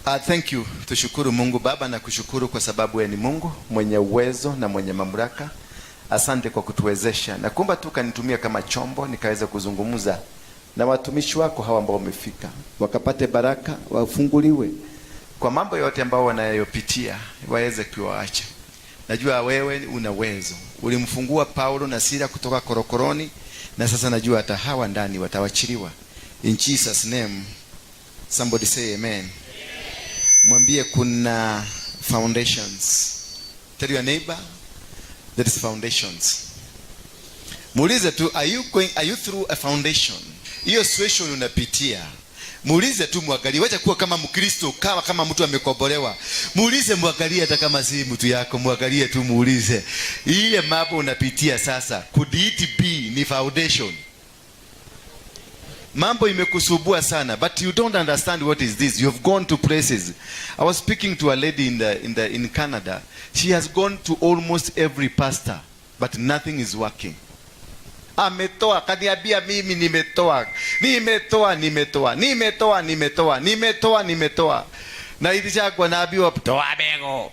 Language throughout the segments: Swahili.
Thank you. Tushukuru Mungu Baba na kushukuru kwa sababu wewe ni Mungu mwenye uwezo na mwenye mamlaka. Asante kwa kutuwezesha. Na kuomba tu kanitumia kama chombo nikaweza kuzungumza na watumishi wako hawa ambao wamefika. Wakapate baraka, wafunguliwe kwa mambo yote ambao wanayopitia, waweze kuacha. Najua wewe una uwezo. Ulimfungua Paulo na Sila kutoka korokoroni, na sasa najua hata hawa ndani watawachiliwa. In Jesus name. Somebody say amen. Mwambie kuna foundations. Tell your neighbor there is foundations. Muulize tu, are you through a foundation? Hiyo situation unapitia. Muulize tu, mwangalie. Wacha kuwa kama Mkristo, kama mtu amekombolewa. Muulize, mwangalie hata kama si mtu yako, mwangalie tu, muulize. Ile mambo unapitia sasa, could it be ni foundation? Mambo imekusubua sana, but you don't understand what is this. You have gone to places. I was speaking to a lady in Canada. She has gone to almost every pastor, but nothing is working. Ametoa, kaniambia mimi nimetoa. Na ilishakuwa naambiwa toa bego.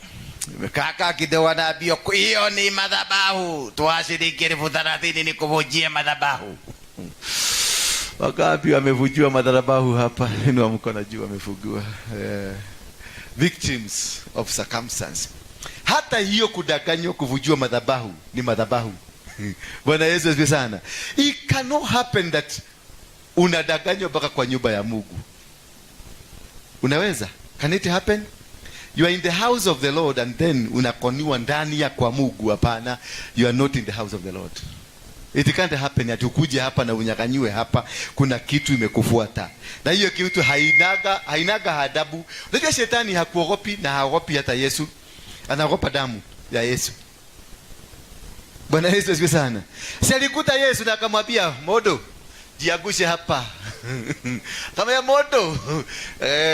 Kaka kidogo naambiwa hiyo ni madhabahu. Toa shilingi 30,000 nikuvujie madhabahu. Wakapi wamevujiwa madhabahu hapa. Inua mkono juu, wamefugiwa. Victims of circumstance. Hata hiyo kudanganywa, kuvujiwa madhabahu ni madhabahu. Bwana Yesu asifiwe sana. It cannot happen that unadanganywa mpaka kwa nyumba ya Mungu. Unaweza? Can it happen? You are in the house of the Lord and then unakoniwa ndani ya kwa Mungu. Hapana, you are not in the house of the Lord. It can't happen ati ukuje hapa na unyang'anywe hapa. Kuna kitu imekufuata. Na hiyo kitu hainaga adabu. Unajua shetani hakuogopi na haogopi hata Yesu. Anaogopa damu ya Yesu. Bwana Yesu asifiwe sana. Si alikuta Yesu na akamwambia, "Modo, jiagushe hapa." Kama ya modo,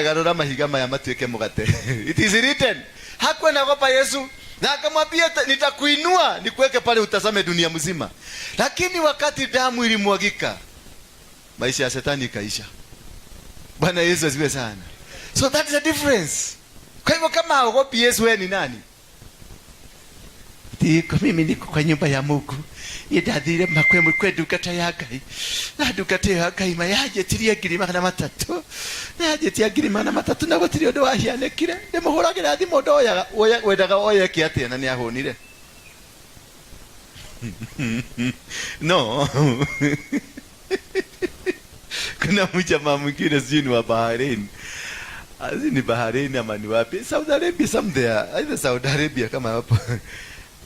garura mahigama ya matueke mugate. It is written. Hakuwa anaogopa Yesu. Na akamwambia, "Nitakuinua nikuweke pale utazame dunia mzima." Lakini wakati damu ilimwagika, maisha ya shetani ikaisha. Bwana Yesu asifiwe sana. So that is the difference. Kwa hivyo kama haogopi Yesu, wewe ni nani? Tiko mimi niko kwa nyumba ya Mungu. Yedadire makwe kwedu kata ya Ngai. Na dukate ya Ngai mayaje tiria girima na matatu. Naje tia girima na matatu na gotiri odo wahiane kire. Ndemuhuragira thimo ndoya wedaga oya kiate na ni ahonire. No. Kuna mjamaa mwingine sijui wa Bahrain. Azini Bahrain ama ni wapi? Saudi Arabia somewhere. Either Saudi Arabia kama hapo.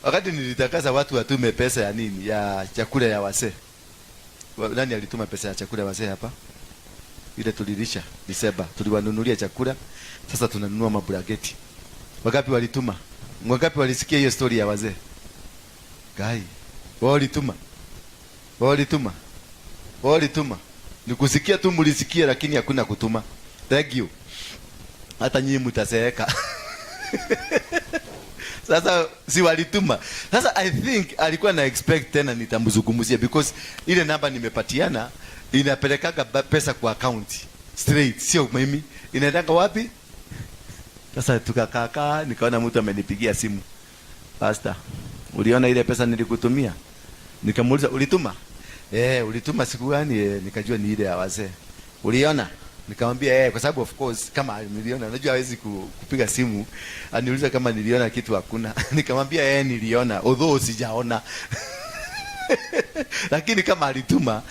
Wakati nilitakaza watu watume pesa ya nini? Ya chakula ya wazee. Nani alituma pesa ya chakula ya wazee hapa? Ile tulilisha Disemba. Tuliwanunulia chakula. Sasa tunanunua mabrageti. Wangapi walituma? Wangapi walisikia hiyo story ya wazee? Gai. Walituma. Nikusikia tu, mlisikia lakini hakuna kutuma. Thank you. Hata nyinyi mtaseeka. Sasa si walituma. Sasa I think alikuwa na expect tena nitamzungumzia, because ile namba nimepatiana inapelekaga pesa kwa account straight, sio mimi. Inaenda wapi? Sasa tukakaa, nikaona mtu amenipigia simu. Pastor, uliona ile pesa nilikutumia? Nikamuuliza, ulituma? Ulituma siku gani? Nikajua ni ile ya wazee. Uliona? Nikamwambia kwa sababu of course kama niliona, unajua hawezi kupiga simu aniuliza kama niliona kitu, hakuna. Nikamwambia niliona, although sijaona. Lakini kama alituma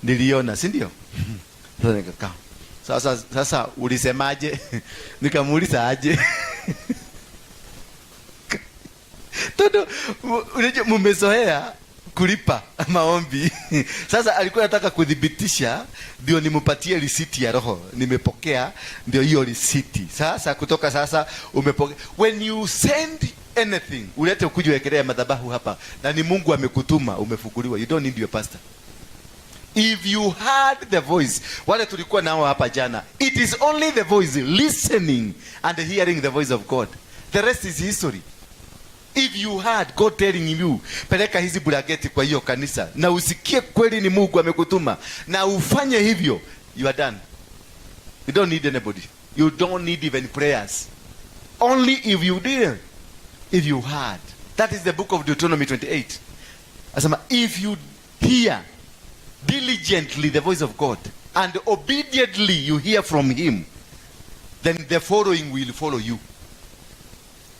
niliona, si ndio? Sasa nikakaa. Sasa ulisemaje? Nikamuuliza aje. Todo unajua mmezoea kulipa maombi. Sasa alikuwa anataka kudhibitisha ndio nimpatie risiti ya roho. Nimepokea ndio hiyo risiti. Sasa kutoka sasa umepokea. When you send anything, ulete ukuje wekelea madhabahu hapa. Na ni Mungu amekutuma, umefunguliwa. You don't need your pastor. If you heard the voice, wale tulikuwa nao hapa jana, it is only the voice, listening and hearing the voice of God. The rest is history. If you heard God telling you, peleka hizi bulageti kwa hiyo kanisa, na usikie kweli ni Mungu amekutuma, na ufanye hivyo, you are done. You don't need anybody. you don't need even prayers. Only if you did, if you heard. That is the book of Deuteronomy 28. Asema, if you hear diligently the voice of God and obediently you hear from him, then the following will follow you.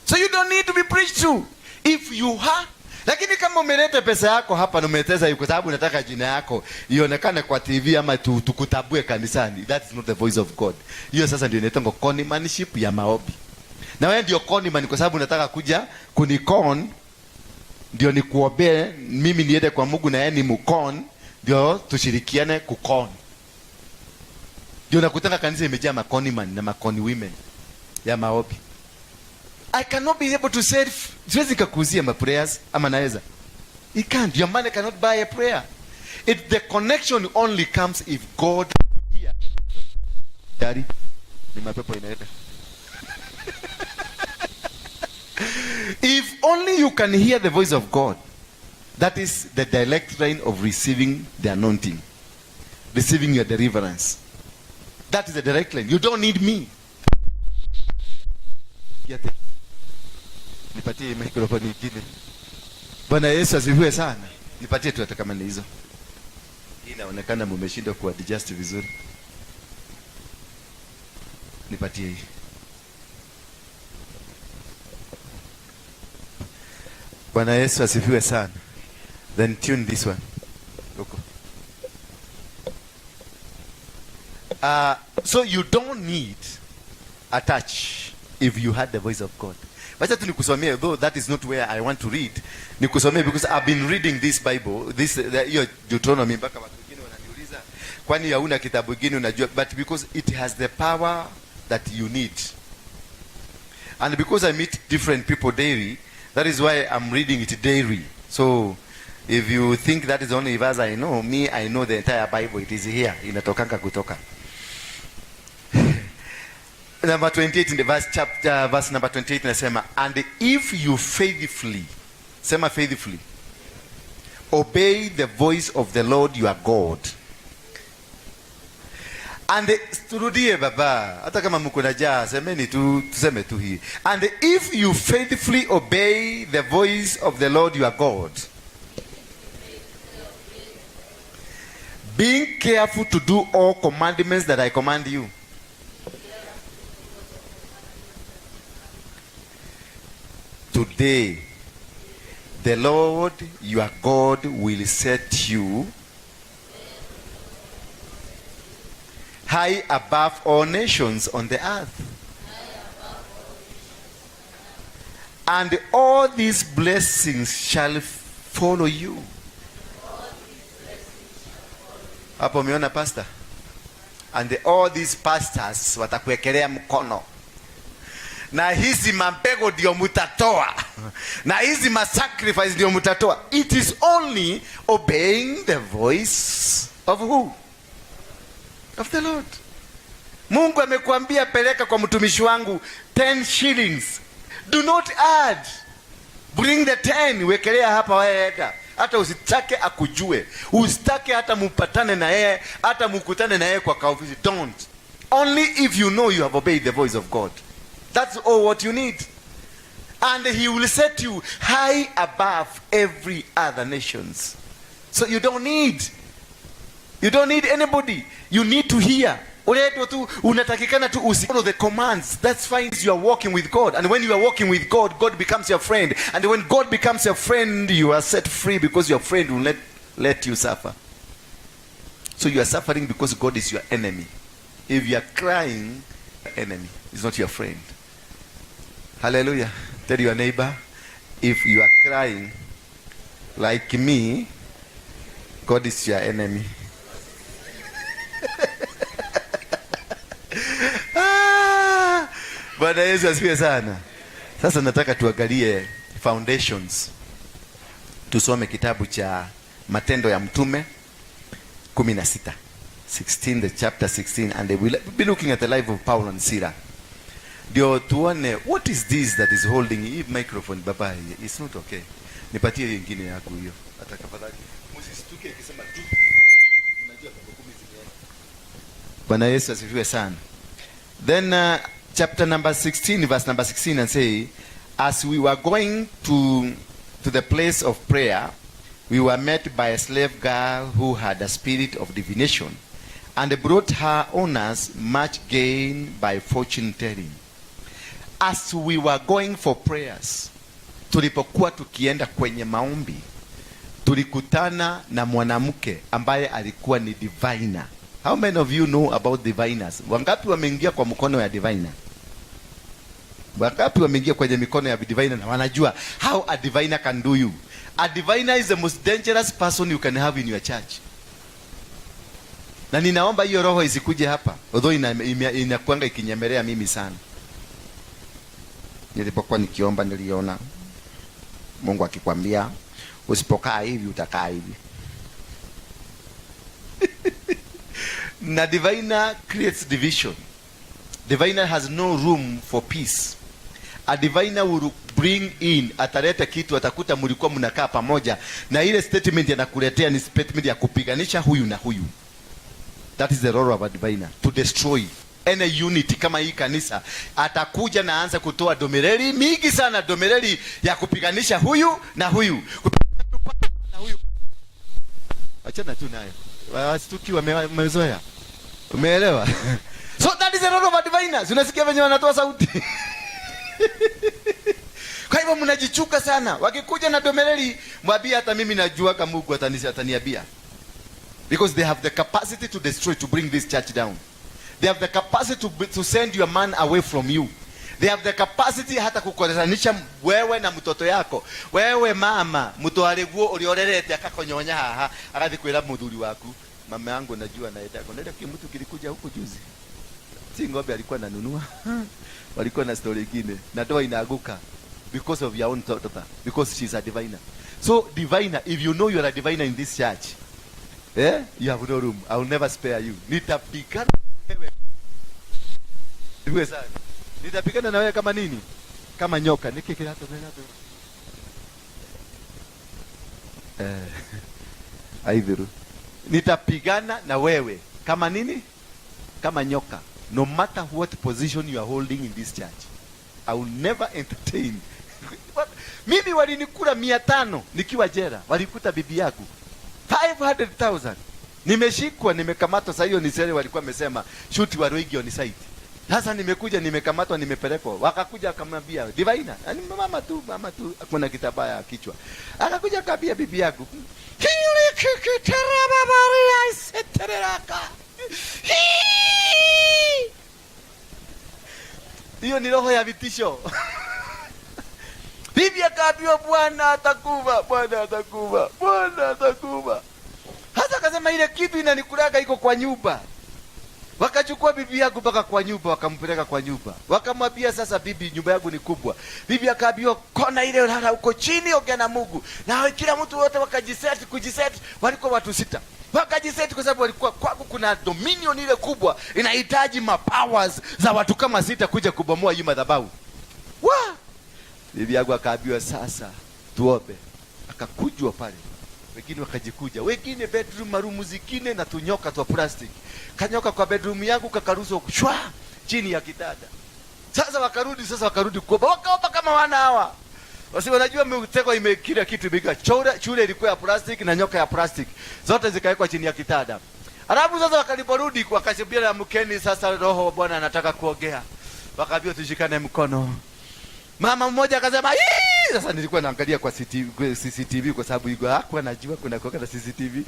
So you don't need to be preached to. If you have. Lakini kama umeleta pesa yako hapa na umeteza yuko sababu unataka jina yako ionekane kwa TV ama tukutabue kanisani, that is not the voice of God. Hiyo sasa ndio inaitwa conmanship ya maombi. Na wewe ndio conman kwa sababu unataka kuja kunikon ndio nikuombee mimi niende kwa Mungu na yeye ni mkon ndio tushirikiane kukon. Ndio nakutaka kanisa imejaa makoniman na makoni women ya maombi. I cannot be able to say, siwezi kakuzia my prayers, ama naweza. You can't. Your money cannot buy a prayer. The connection only comes if God hears. Daddy, ni mapepo inaenda. If only you can hear the voice of God, that is the direct line of receiving the anointing, receiving your deliverance. That is the direct line. You don't need me. Get it. Nipatie microphone nyingine. Bwana Yesu asifiwe sana. Nipatie tu hata kama ni hizo. Hii inaonekana mmeshindwa kuadjust vizuri. Nipatie hii. Bwana Yesu asifiwe sana. Then tune this one. Look. So you don't need a touch if you had the voice of God. Wacha tu nikusomee, though that is not where I want to read. Nikusomee because I've been reading this Bible, this hiyo Deuteronomy, mpaka watu wengine wananiuliza kwani hauna kitabu kingine unajua, but because it has the power that you need. And because I meet different people daily, that is why I'm reading it daily. So if you think that is the only verse I know, I know the entire Bible. It is here. Inatokanga kutoka. Number 28 in the verse number 28 nasema, and if you faithfully, sema faithfully, obey the voice of the Lord your God. And turudie baba, hata kama mko na jaa, semeni tu, tuseme tu hii. And if you faithfully obey the voice of the Lord your God, being careful to do all commandments that I command you. Today, the Lord your God will set you high above all nations on the earth. And all these blessings shall follow you. Hapo umeona pastor? And all these pastors watakuwekelea mkono. Na hizi mambego ndio mutatoa. Na hizi sacrifice ndio mutatoa. It is only obeying the voice of who? Of the Lord. Mungu amekuambia peleka kwa mtumishi wangu 10 shillings. Do not add. Bring the 10, wekelea hapa waenda. Hata usitake akujue. Usitake hata mupatane na yeye, hata mukutane na yeye kwa kaofisi. Don't. Only if you know you have obeyed the voice of God. That's all what you need. And he will set you high above every other nations. So you don't need anybody. You need to hear. Unatakikana tu follow the commands. That's fine. You are walking with God. And when you are walking with God, God becomes your friend. And when God becomes your friend, you are set free because your friend will not let you suffer. So you are suffering because God is your enemy. If you are crying, enemy is not your friend. Hallelujah. Tell your neighbor, if you are crying like me, God is your enemy. Bwana Yesu asifiwe sana. Sasa nataka tuangalie foundations. Tusome kitabu cha Matendo ya Mtume 16. The chapter 16, and we'll be looking at the life of Paul and Sila. Ndio tuone what is this that is holding hii microphone baba. It's not okay. Nipatie nyingine yako hiyo. Hata tafadhali. Msisituke akisema tu. Unajua kwa 10 zimeenda. Bwana Yesu asifiwe sana. Then chapter number 16, verse number 16, and say, as we were going to the place of prayer, we were met by a slave girl who had a spirit of divination, and brought her owners much gain by fortune telling. As we were going for prayers, tulipokuwa tukienda kwenye maombi, tulikutana na mwanamke ambaye alikuwa ni diviner. How many of you know about diviners? Wangapi wameingia kwa mkono ya diviner? Wangapi wameingia kwenye mikono ya diviner na wanajua how a diviner can do you? A diviner is the most dangerous person you can have in your church. Na ninaomba hiyo roho isikuje hapa. Although inakuanga ikinyemelea mimi sana. Nilipokuwa nikiomba niliona Mungu akikwambia usipokaa hivi utakaa hivi. Na diviner creates division. Diviner has no room for peace. A diviner will bring in, ataleta kitu, atakuta mlikuwa mnakaa pamoja, na ile statement anakuletea ni statement ya kupiganisha huyu na huyu. That is the role of a diviner, to destroy any unity. Kama hii kanisa atakuja na aanza kutoa domereli mingi sana, domereli ya kupiganisha huyu na huyu, na huyu. Achana tu nayo, wasituki wamezoea. Umeelewa? So that is the role of a diviner. Unasikia venye wanatoa sauti. Kwa hivyo mnajichuka sana. Wakikuja na domereli, mwambie hata mimi najua kama Mungu ataniambia. Because they have the capacity to destroy, to bring this church down. They have the capacity to send your man away from you. They have the capacity hata kukolezanisha wewe na mtoto yako. Wewe mama, mtoale guo uliorerete akakonyonya haha, akathi kwira muthuri waku, mama yangu najua naenda. Ndio kimutu kilikuja huko juzi. Si ngombe alikuwa ananunua. Walikuwa na story nyingine. Na ndoa inaanguka because of your own daughter, because she's a diviner. So diviner, if you know you are a diviner in this church, you have no room. I will never spare you. Nitapigana wewe. Wewe sana. Nitapigana na wewe kama nini? Kama nyoka. Nikikira hapo hapo. Aidhiru. Nitapigana na wewe kama nini? Kama nyoka. No matter what position you are holding in this church, I will never entertain. Mimi walinikula 500 nikiwa jela. Walikuta bibi yangu 500,000. Nimeshikwa, nimekamatwa. Sasa hiyo ni sere walikuwa wamesema shoot Waruinge on site. Sasa nimekuja, nimekamatwa, nimepelekwa. Wakakuja akamwambia diviner, yani mama tu kuna kitabaya kichwa. Akakuja akambia bibi yangu, "Hili kikitera babaria isetereka." Hiyo ni roho ya vitisho. Bibi akaambiwa Bwana atakufa, Bwana atakufa, Bwana atakufa. Hata akasema ile kitu inanikulaga iko kwa nyumba. Wakachukua bibi yangu mpaka kwa nyumba, wakampeleka kwa nyumba. Wakamwambia sasa, bibi, nyumba yangu ni kubwa. Bibi akaambiwa kona ile lala huko chini, ongea na Mungu. Na kila mtu wote kujiseti, walikuwa watu 6. Wakajiseti kwa sababu walikuwa kwako kuna dominion ile kubwa, inahitaji mapowers za watu kama 6 kuja kubomoa hii madhabahu. Bibi yangu akaambiwa sasa tuombe. Akakujwa pale. Wengine wakajikuja. Wengine bedroom marumu zingine na tunyoka twa plastic. Kanyoka kwa bedroom yangu kakaruzo shwa chini ya kitanda. Sasa wakarudi kuomba. Wakaomba kama wana hawa. Wasi wanajua mtego imekila kitu bika. Chule ilikuwa ya plastic na nyoka ya plastic. Zote zikawekwa chini ya kitanda. Alafu sasa wakaliporudi wakashibia na mkeni, sasa roho Bwana anataka kuongea. Wakaambia tushikane mkono. Mama mmoja akasema, "Hii!" Sasa nilikuwa naangalia kwa CCTV kwa sababu yuko hakuwa anajua kuna kwa CCTV.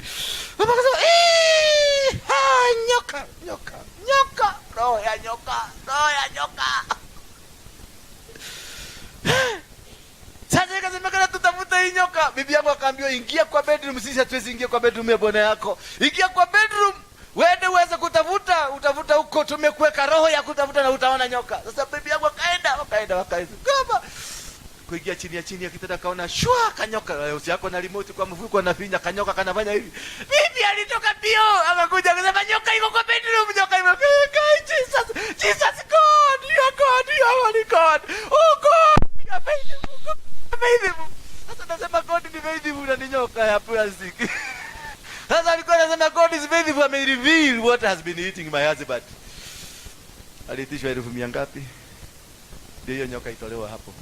Mama akasema, "Hii! Nyoka, nyoka, nyoka, roho ya nyoka, roho ya nyoka." Sasa ikasema kana tutafuta hii nyoka. Bibi yangu akaambiwa ingia kwa bedroom, sisi hatuwezi ingia kwa bedroom ya bwana yako. Ingia kwa bedroom. Wewe uweze utafuta huko, tumekuweka roho ya kutafuta na utaona nyoka. Sasa bibi yangu wakaenda. Kama kuingia chini ya kitanda kaona shwa kanyoka, usi yako na remote kwa mfuko anafinya kanyoka kanafanya hivi. Bibi alitoka bio, akakuja akasema nyoka iko kwa bedroom, nyoka iko. Jesus God, your God, your holy God. Oh God, your faithful. Sasa nasema God ni faithful na ni nyoka ya plastic. Sasa alikuwa anasema God is faithful, may reveal what has been eating my husband. Alitishwa 1,000 ngapi? Ndio hiyo nyoka itolewa hapo.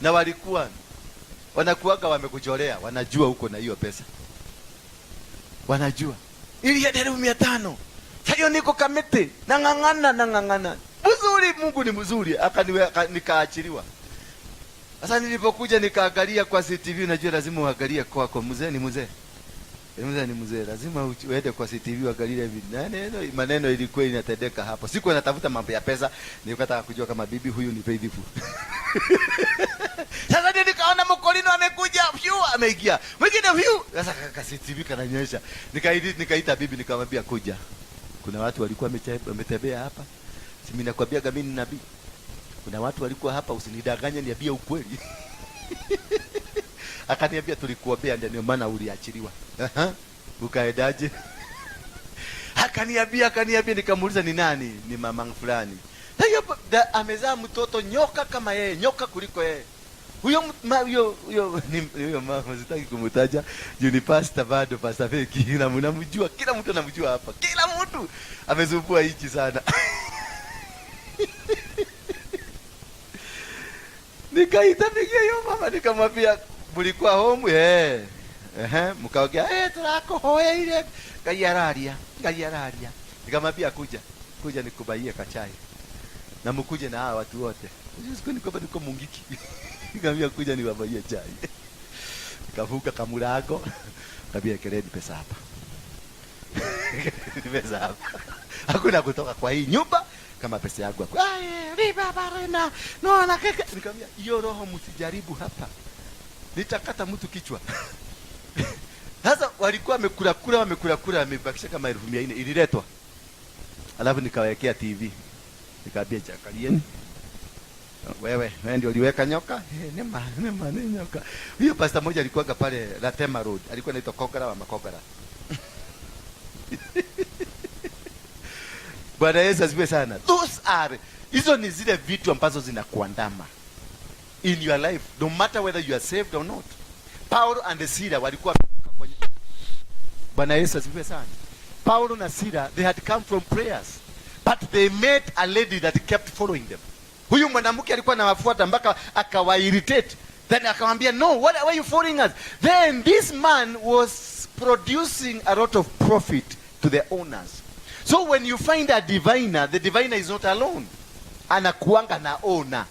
Na walikuwa wanakuaga wamekuchorea, wanajua huko na hiyo pesa. Wanajua. Ili ya 500. Sasa niko kamete, nangangana. Mzuri, Mungu ni mzuri, nikaachiliwa. Sasa nilipokuja nikaangalia kwa CCTV, unajua lazima uangalie kwa mzee ni mzee. Mzee ni mzee, lazima uende kwa CCTV uangalie hivi. Maneno ilikuwa inatendeka hapo. Siku natafuta mambo ya pesa, nikataka kujua kama bibi huyu ni faithful. Sasa nikaona mkolino amekuja, ameingia. Mwingine sasa CCTV kananyesha. Nikaita bibi nikamwambia kuja. Kuna watu walikuwa wametembea hapa. Si mimi nakwambia mimi ni nabii. Kuna watu walikuwa hapa, usinidanganye, niambie ukweli. Akaniambia tulikuombea ndio maana uliachiliwa. Ukaendaje? Akaniambia nikamuuliza ni nani? Ni mama fulani. Hiyo amezaa mtoto nyoka kama yeye, nyoka kuliko yeye. Huyo mama sitaki kumtaja, ni pastor bado, pastor feki. Mnamjua, kila mtu anamjua hapa. Kila mtu amezumbua hichi sana. Nikaitapigia hiyo mama nikamwambia mulikuwa home mkaongea turakohoya ile gayararia. Nikamwambia kuja nikubaie kachai. Na mkuje na hawa watu wote. Siku niko Mungiki. Nikamwambia kuja niwabaie chai. Nikavuka kamurago, kabia keleni pesa hapa. Pesa hapa. Hakuna kutoka kwa hii nyumba kama pesa yangu. Riba barena. No na kaka. Nikamwambia hiyo roho msijaribu hapa. Nitakata mtu kichwa. Sasa walikuwa wamekula wamebakisha kama 400 ililetwa. Alafu nikawekea TV. Nikamwambia chakalieni. Wewe ndio uliweka nyoka? Ni nyoka. Hiyo pastor mmoja alikuwa pale Latema Road. Alikuwa anaitwa Kogara wa Makogara. Bwana Yesu asifiwe sana. Hizo ni zile vitu ambazo zinakuandama in your life, no matter whether you are saved or not. Paulo and Sila walikuwa kwenye. Bwana Yesu asifiwe sana. Paulo na Sila, they had come from prayers, but they met a lady that kept following them. Huyu mwanamke alikuwa anawafuata mpaka akawairritate. Then akamwambia, no, why are you following us? Then this man was producing a lot of profit to the owners. So when you find a diviner, the diviner is not alone. Anakuanga na owner.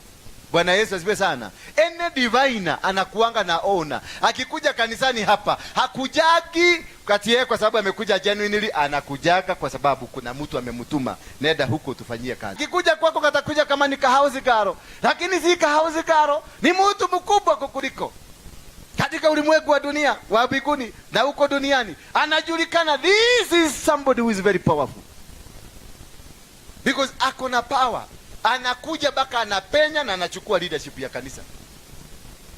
Bwana Yesu asifiwe sana. Ene diviner anakuanga na owner. Akikuja kanisani hapa, hakujagi kati yeye kwa sababu amekuja genuinely, anakujaga kwa sababu kuna mtu amemtuma, nenda huko tufanyie kazi. Akikuja kwako katakuja kama ni kahauzi karo, lakini si kahauzi karo, ni mtu mkubwa kukuliko. Katika ulimwengu wa dunia, wa mbinguni na huko duniani, anajulikana, this is somebody who is very powerful. Because akona power. Anakuja baka anapenya na anachukua leadership ya kanisa.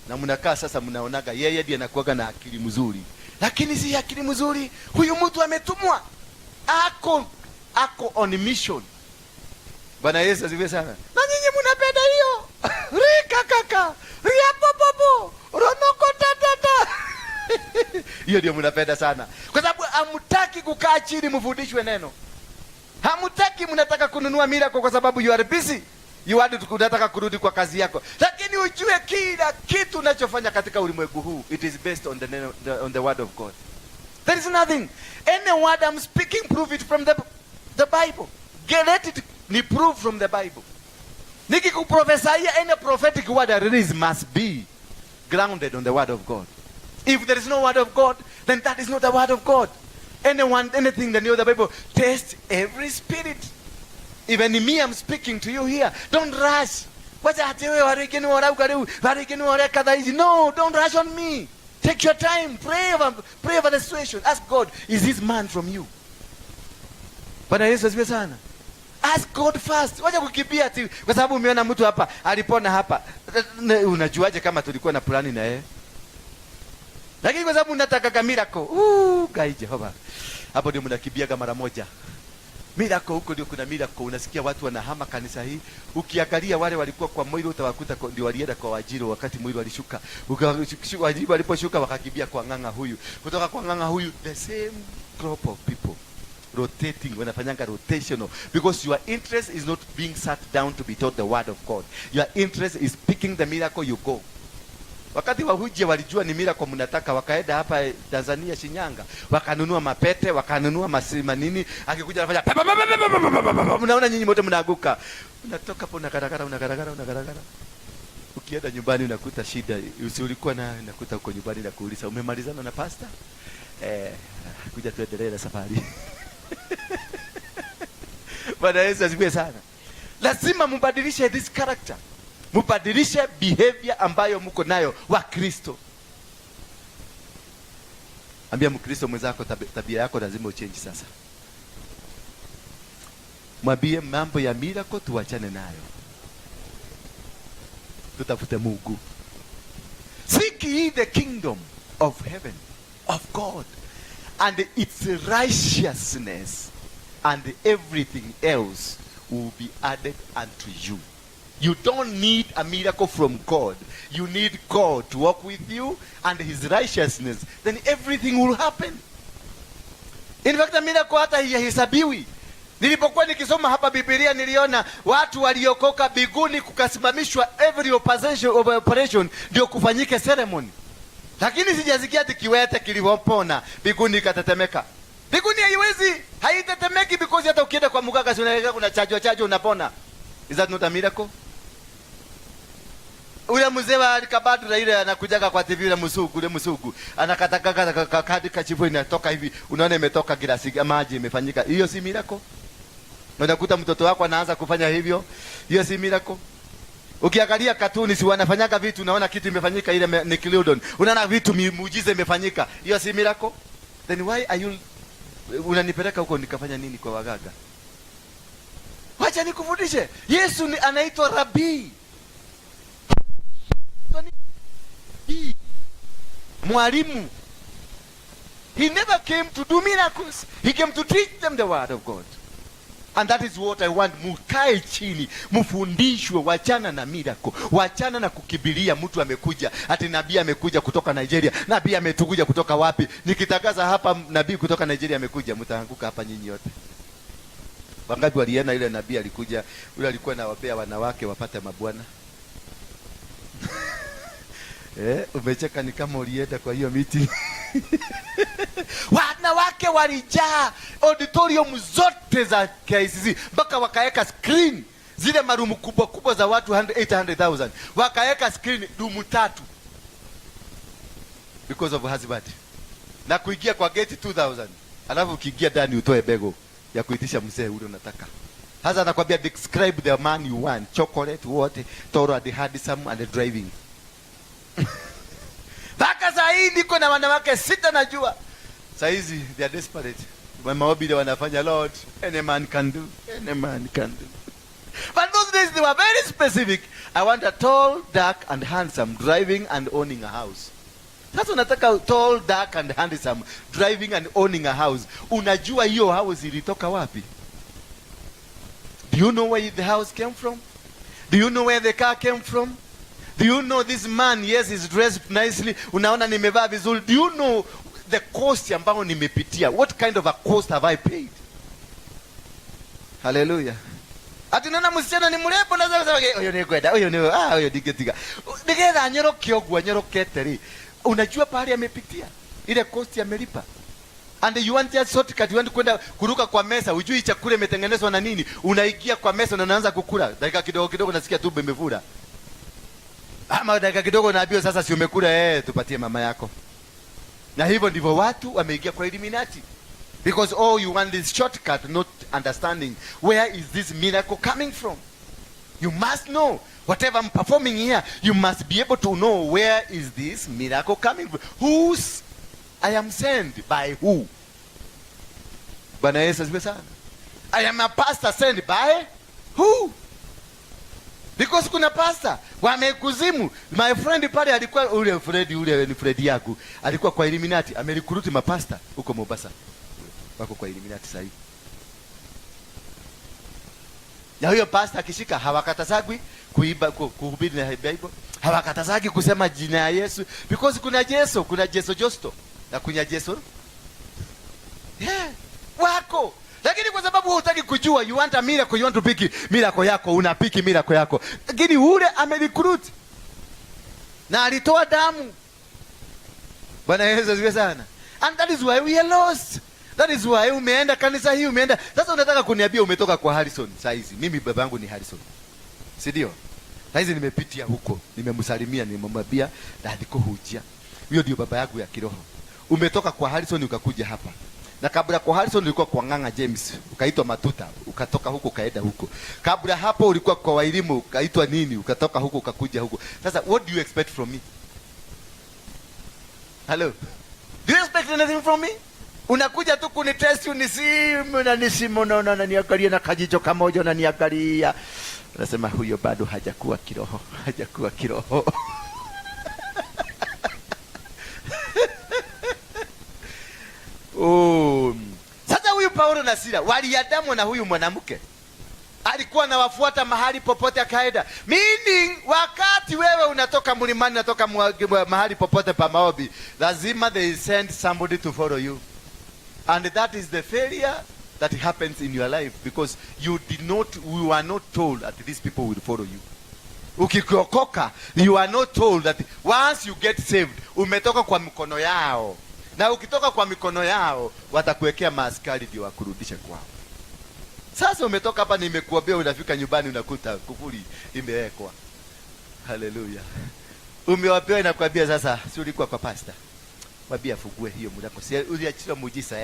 Na mnakaa sasa mnaonaga yeye ndiye anakuwa na akili mzuri. Lakini si akili mzuri. Huyu mtu ametumwa. Ako on mission. Bwana Yesu asifiwe sana. Na nyinyi mnapenda hiyo. Rika kaka. Ria popopo. Ronoko tatata. Hiyo ndio mnapenda sana. Kwa sababu hamtaki kukaa chini mfundishwe neno. Hamutaki, mnataka kununua miracle kwa sababu you are busy. Unataka kurudi kwa kazi yako. Lakini ujue kila kitu unachofanya katika ulimwengu huu, it is based on the word of God. There is nothing. Any word I'm speaking, prove it from the Bible. Let it be proved from the Bible. Nikikuprofesia, any prophetic word I release must be grounded on the word of God. If there is no word of God, then that is not the word of God. Anything that you know the Bible, test every spirit. Even me, I'm speaking to you here. Don't rush. No, don't rush on me. Take your time. Pray over the situation. Ask God, is this man from you? Bwana Yesu asifiwe sana. Ask God first. Wacha kukimbia tu kwa sababu umeona mtu hapa alipona hapa. Unajuaje kama tulikuwa na plani na yeye? Lakini kwa sababu unataka miracle. Gai Jehova. Hapo ndio mnakimbia mara moja. Miracle huko ndio kuna miracle. Unasikia watu wanahama kanisa hii. Ukiangalia wale walikuwa kwa Moiro utawakuta ndio walienda kwa Wajiro wakati Moiro alishuka. Wajiro waliposhuka wakakimbia kwa Ng'ang'a huyu. Kutoka kwa Ng'ang'a huyu the same group of people rotating, wanafanyanga rotational, because your interest is not being sat down to be taught the word of God. Your interest is picking the miracle, you go. Wakati Waruinge walijua ni miracle mnataka, wakaenda hapa Tanzania Shinyanga, wakanunua mapete, wakanunua manini, akikuja anafanya mnaona nyinyi wote mnaanguka. Unatoka hapo unagaragara. Ukienda nyumbani unakuta shida, ulikuwa na nakuta uko nyumbani na kuuliza umemalizana na pastor? Kuja tuendelee na safari. Bwana Yesu asifiwe sana. Lazima mbadilishe this character. Mbadilishe behavior ambayo mko nayo wa Kristo. Ambia Mkristo mwenzako tabia yako lazima uchange sasa. Mwambie mambo ya miracle tuachane nayo. Tutafute Mungu. Seek ye the kingdom of heaven, of God, and its righteousness, and everything else will be added unto you. You don't need a miracle from God. You need God to walk with you and his righteousness. Then everything will happen. In fact, a miracle hata haihesabiwi. Nilipokuwa nikisoma hapa Biblia niliona watu waliokoka biguni kukasimamishwa every operation ndio kufanyike ceremony. Lakini sijasikia ati kiwete kilipopona biguni ikatetemeka. Biguni haitetemeki because hata ukienda kwa mganga unaelekea kuna chajo unapona. Is that not a miracle? Ule mzee wa Kabadra ile anakujaga kwa TV ile msugu anakataka kadi kachifu inatoka hivi, unaona imetoka glasi maji imefanyika. Hiyo si miracle? Unakuta mtoto wako anaanza kufanya hivyo, hiyo si miracle? Ukiangalia katuni si wanafanyaga vitu, unaona kitu imefanyika, ile Nickelodeon unaona vitu muujiza imefanyika, hiyo si miracle? Then why are you unanipeleka huko nikafanya nini kwa wagaga? Wacha nikufundishe. Yesu anaitwa Rabii. Mwalimu. He never came to do miracles. He came to teach them the word of God. And that is what I want. Mukae chini, mufundishwe, wachana na miracle. Wachana na kukibiria mtu amekuja. Ati nabii amekuja kutoka Nigeria. Nabii ametukuja kutoka wapi? Nikitangaza hapa nabii kutoka Nigeria amekuja, mtaanguka hapa nyinyi yote. Wangapi waliona ile nabii alikuja, yule alikuwa anawapea wanawake wapate mabwana? Umecheka ni kama ulienda kwa hiyo meeting. Wanawake walijaa auditorium zote za KICC, mpaka wakaeka screen zile marumu kubwa za watu 800,000. Wakaeka screen rumu 3 because of husband. Na kuingia kwa gate 2,000. Alafu ukiingia ndani utoe bego ya kuitisha mzee ule unataka. Hasa anakuambia describe the man you want. Chocolate, water, toro and handsome and driving. Baka sahi niko na wanawake 6 najua. Saizi they are desperate. Maombi wanafanya Lord, any man can do. Any man can do. But those days they were very specific. I want a tall, dark and handsome, driving and owning a house. Sasa unataka tall, dark and handsome, driving and owning a house. Unajua hiyo house ilitoka wapi? Do you know where the house came from? Do you know where the car came from? Do you know this man, yes, is dressed nicely. Unaona nimevaa vizuri. Do you know the cost ambao nimepitia? What kind of a cost have I paid? Hallelujah. Ati nana msichana ni mrembo na sasa huyo ni kwenda, huyo ni huyo digetiga. Digeza nyoroke ogwa nyoroketeri. Unajua pahali amepitia. Ile cost amelipa. And you want just shortcut, you want kwenda kuruka kwa mesa, hujui chakula imetengenezwa na nini. Unaingia kwa mesa na unaanza kukula. Dakika kidogo nasikia tumbo imevura. Ama dakika kidogo naambiwa sasa si umekula, tupatie mama yako. Na hivyo ndivyo watu wameingia kwa Illuminati. Because you want this shortcut, not understanding where is this miracle coming from. You must know. Whatever I'm performing here, you must be able to know where is this miracle coming from. Whose I am sent by who? Bwana Yesu asifiwe sana. I am a pastor sent by who? Because kuna pastor wamekuzimu. My friend pale alikuwa ule ni Fred yangu. Alikuwa kwa Illuminati, amerikuruti mapasta huko Mombasa. Wako kwa Illuminati sasa hivi. Na huyo pastor akishika hawakatazagwi kuiba kuhubiri na Bible. Hawakatazagi kusema jina ya Yesu because kuna Yesu Josto na kuna Yesu. Yeah. wako. Lakini kwa sababu hutaki kujua, you want a miracle, you want to pick miracle yako, unapiki miracle yako. Lakini ule amerecruit na alitoa damu. Bwana Yesu asifiwe sana. And that is why we are lost. That is why umeenda kanisa hii, umeenda. Sasa unataka kuniambia umetoka kwa Harrison saizi. Mimi babangu ni Harrison. Si ndio? Saizi nimepitia huko, nimemsalimia, nimemwambia dadi ko hujia. Huyo ndio baba yangu ya kiroho. Umetoka kwa Harrison ukakuja hapa. Na kabla kwa Harrison ulikuwa kwa Nganga James, ukaitwa Matuta, ukatoka huko kaenda huko. Kabla hapo ulikuwa kwa Wairimu, ukaitwa nini, ukatoka huko ukakuja huko. Sasa what do you expect from me? Hello? Do you expect anything from me? Unakuja tu kunitest, unisimu na nisimu na niangalia na kajicho kamoja na niangalia. Unasema huyo bado hajakuwa kiroho, hajakuwa kiroho. Sasa huyu Paulo na Sila waliadamu na huyu mwanamke alikuwa anawafuata mahali popote akaenda. Meaning wakati wewe unatoka mlimani, unatoka mahali popote pa maombi, lazima they send somebody to follow you. And that is the failure that happens in your life, because you are not told that these people will follow you. Ukikokoka, you are not told that once you get saved, umetoka kwa mikono yao. Na ukitoka kwa mikono yao, watakuwekea maaskari ndio wakurudishe kwao. Sasa umetoka hapa, nimekuambia unafika nyumbani unakuta kufuri imewekwa. Haleluya. Umewapewa inakwambia sasa, si ulikuwa kwa pastor. Mwambie afungue hiyo mlango. Si uliachia muujiza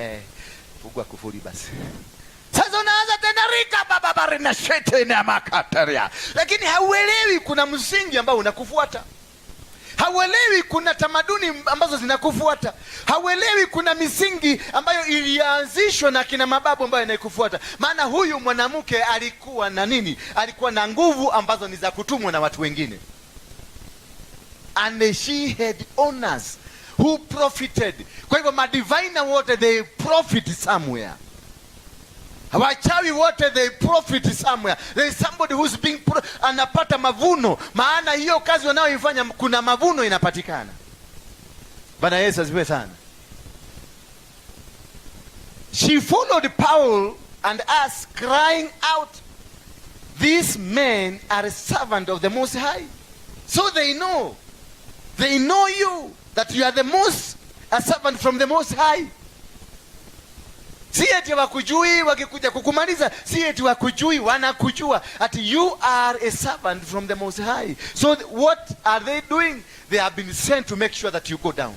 fungua kufuri basi. Sasa unaanza tena rika baba barina shete na makataria. Lakini hauelewi kuna msingi ambao unakufuata. Hauelewi kuna tamaduni ambazo zinakufuata. Hauelewi kuna misingi ambayo ilianzishwa na kina mababu ambayo inakufuata. Maana huyu mwanamke alikuwa na nini? Alikuwa na nguvu ambazo ni za kutumwa na watu wengine. And she had honors who profited. Kwa hivyo madivina wote they profit somewhere. Wachawi wote they profit somewhere. There is somebody who's being anapata mavuno. Maana hiyo kazi wanayoifanya kuna mavuno inapatikana. Bwana Yesu asifiwe sana. She followed Paul and us, crying out, these men are a servant of the Most High. So they know you, that you are a servant from the Most High. Si eti wakujui wakikuja kukumaliza, si eti wakujui wanakujua, that you are a servant from the Most High. So what are they doing? They have been sent to make sure that you go down.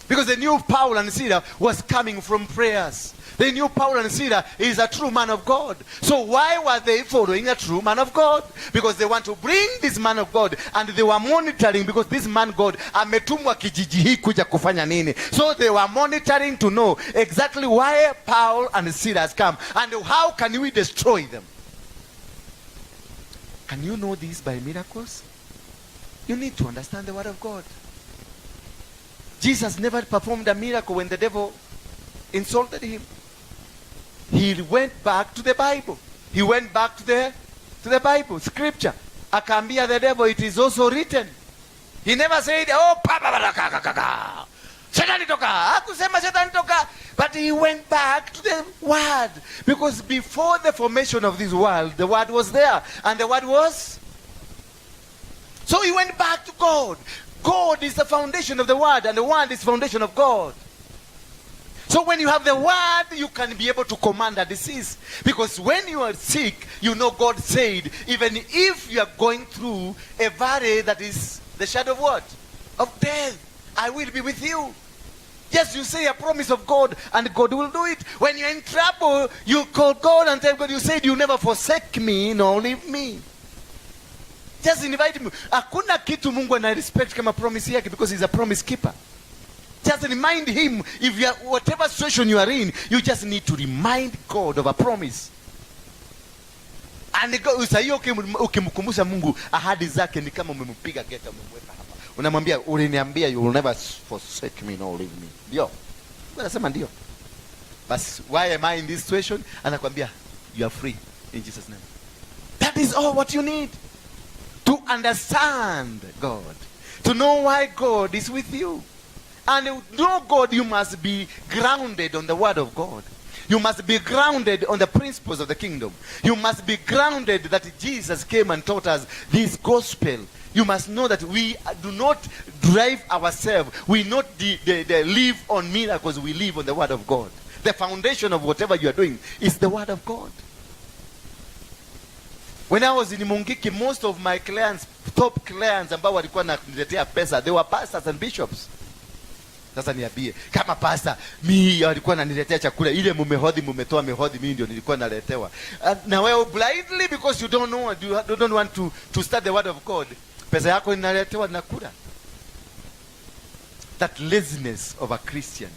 Because they knew Paul and Silas was coming from prayers. They knew Paul and Silas is a true man of God. So why were they following a true man of God? Because they want to bring this man of God, and they were monitoring, because this man God ametumwa kijiji hii kuja kufanya nini. So they were monitoring to know exactly why Paul and Silas come, and how can we destroy them. Can you know this by miracles? You need to understand the word of God. Jesus never performed a miracle when the devil insulted him. He went back to the Bible. He went back to the Bible, scripture. Akaambia the devil, it is also written. He never said, oh, Shetani toka. Hakusema Shetani toka. But he went back to the word. Because before the formation of this world, the word was there. And the word was. So he went back to God. God is the foundation of the word, and the word is the foundation of God. So when you have the word, you can be able to command a disease. Because when you are sick, you know God said, even if you are going through a valley that is the shadow of what? Of death, I will be with you. Yes, you say a promise of God, and God will do it. When you're in trouble, you call God and tell God, you said you never forsake me nor leave me. Just invite him. Hakuna kitu Mungu ana respect kama promise yake, because he's a promise keeper. Just remind him, if you are, whatever situation you are in, you just need to remind God of a promise. And usaiyo ukimkumbusha Mungu ahadi zake ni kama umempiga geta, umemweka hapa. Unamwambia uliniambia you will never forsake me nor leave me. Ndio. Unasema ndio. But why am I in this situation? Anakuambia you are free in Jesus name. That is all what you need. To understand God. To know why God is with you. And no God, you must be grounded on the word of God. You must be grounded on the principles of the kingdom. You must be grounded that Jesus came and taught us this gospel. You must know that we do not drive ourselves. We not live on miracles. We live on the word of God. The foundation of whatever you are doing is the word of God. When I was in Mungiki, most of my clients, top clients ambao walikuwa wananiletea pesa, they were pastors and bishops. Sasa niambie, kama pastor, mimi walikuwa wananiletea chakula, ile mumetoa mehodhi, mimi ndio nilikuwa naletewa. Na wewe blindly, because you don't know, you don't want to study the word of God, pesa yako inaletewa na kula. That laziness of a Christian,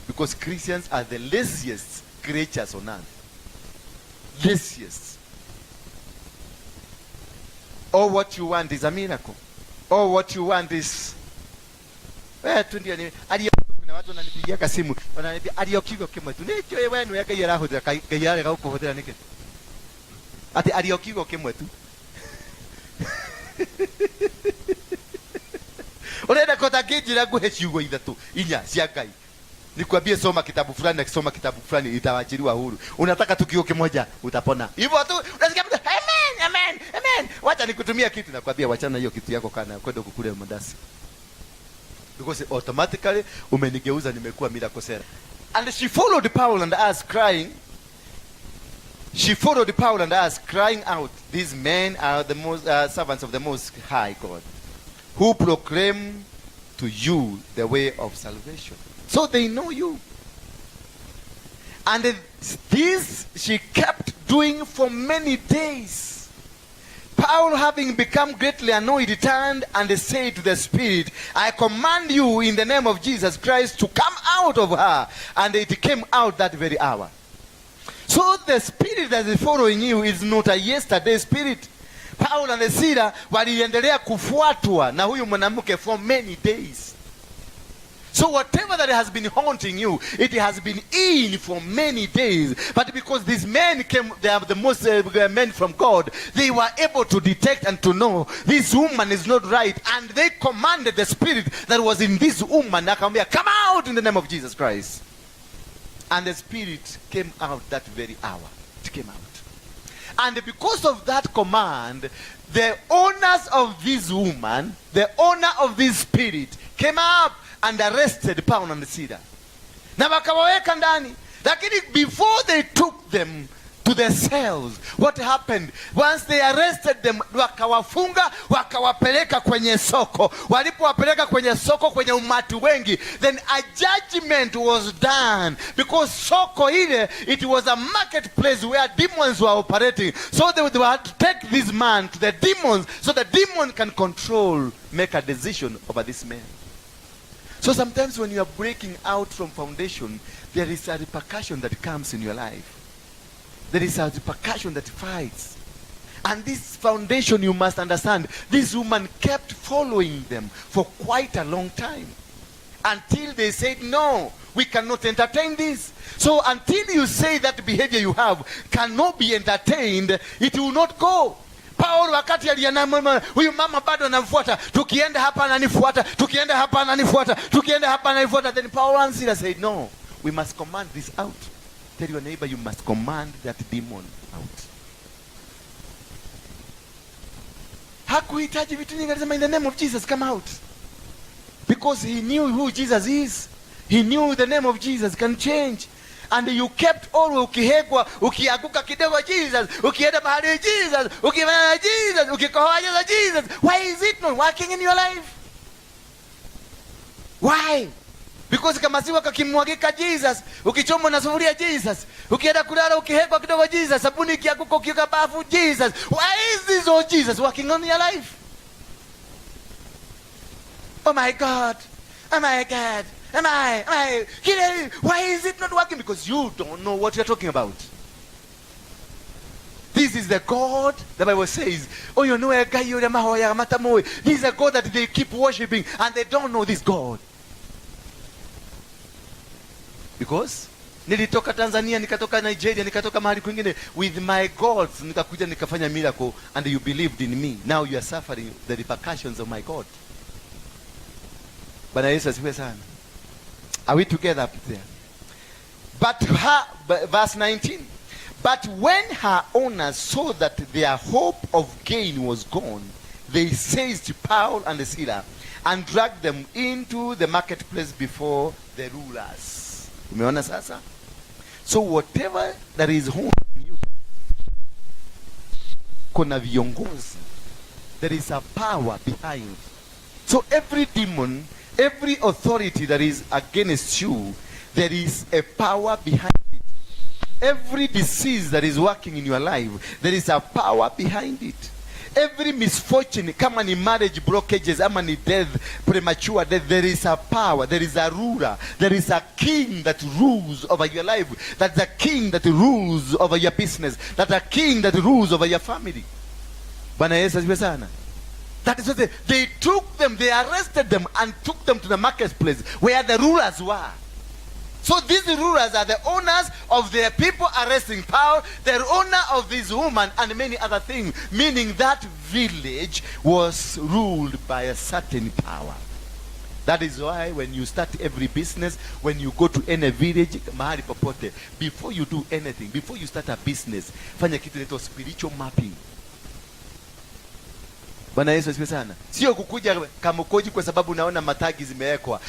because Christians are the laziest creatures on earth. Laziest. All what you want is a miracle. All what you want is kuna watu wananipigia simu, wananiambia aliokigo kimwe tu. Nicho wewe ni yake yara hodra kai yara ga ukohodra nike. Ati aliokigo kimwe tu. Unaenda kota kijira guheshiugo ithatu inya cia Ngai. Nikwambie soma kitabu fulani na kisoma kitabu fulani itawachiliwa huru. Unataka tukio kimoja utapona. Hivyo tu unasikia mtu amen amen amen. Wacha nikutumia kitu, nakwambia wachana hiyo kitu yako kana kwenda kukule mandasi. Because automatically umenigeuza nimekuwa miracle seller. And she followed Paul and us crying. She followed Paul and us crying out, these men are the most servants of the Most High God, who proclaim to you the way of salvation. So they know you. And this she kept doing for many days. Paul, having become greatly annoyed, turned and said to the spirit, I command you in the name of Jesus Christ to come out of her. And it came out that very hour. So the spirit that is following you is not a yesterday spirit. Paul and Sila waliendelea kufuatwa na huyu mwanamke for many days. So whatever that has been haunting you, it has been in for many days. But because these men came, they are the most men from God, they were able to detect and to know this woman is not right. And they commanded the spirit that was in this woman, come out in the name of Jesus Christ. And the spirit came out that very hour. It came out. And because of that command, the owners of this woman, the owner of this spirit, came up and arrested Paul and Sila. Na wakawaweka ndani. Lakini before they took them to the cells, what happened? Once they arrested them, wakawafunga, wakawapeleka kwenye soko. Walipowapeleka kwenye soko, kwenye umati wengi, then a judgment was done. Because soko ile, it was a marketplace where demons were operating. So they had to take this man to the demons, so the demon can control, make a decision over this man. So sometimes when you are breaking out from foundation, there is a repercussion that comes in your life. There is a repercussion that fights. And this foundation, you must understand, this woman kept following them for quite a long time. Until they said, no, we cannot entertain this. So until you say that behavior you have cannot be entertained, it will not go. Paul wakati alianamama, huyu mama bado anamfuata, tukienda hapa ananifuata, tukienda hapa ananifuata, tukienda hapa ananifuata. Then Paul and Silas said, no, we must command this out. Tell your neighbor, you must command that demon out. Hakuhitaji vitu nyingi, alisema in the name of Jesus, come out. Because he knew who Jesus is. He knew the name of Jesus can change. And you kept always ukihegwa, ukiaguka kidogo Jesus, ukienda mahali Jesus, ukifanya Jesus, ukikohoa Jesus. Why is it not working in your life? Why? Because kama siwa kakimwagika Jesus, ukichomwa na sufuria Jesus, ukienda kulala ukihegwa kidogo Jesus, sabuni ikiaguka ukiweka bafu Jesus. Why is this all Jesus working on your life? Oh my God. Oh my God. Am I? Why is it not working? Because you don't know what you're talking about. This is the God, the Bible says, oh, you know, this is a God that they keep worshiping and they don't know this God. Because nilitoka Tanzania, nikatoka Nigeria, nikatoka mahali kwingine with my gods, nikakuja nikafanya miracle and you believed in me. Now you are suffering the repercussions of my God. Bwana Yesu asifiwe sana. Are we together up there? Verse 19. But when her owners saw that their hope of gain was gone, they seized Paul and Silas and dragged them into the marketplace before the rulers. Umeona sasa? So whatever that is holding you, kuna viongozi, there is a power behind. So every demon, every authority that is against you, there is a power behind it. Every disease that is working in your life, there is a power behind it. Every misfortune, kama ni marriage blockages, ama ni death, premature death, there is a power, there is a ruler, there is a king that rules over your life. That's a king that rules over your business. That's a king that rules over your family. Bwana Yesu asifiwe sana. That is what they took them, they arrested them and took them to the marketplace where the rulers were. So these rulers are the owners of their people arresting Paul, the owner of this woman, and many other things. Meaning that village was ruled by a certain power. That is why when you start every business, when you go to any village, mahali popote, before you do anything, before you start a business, fanya kitu inaitwa spiritual mapping. Bwana Yesu asifiwe sana. Sio kukuja kamukoji kwa sababu unaona matagi zimewekwa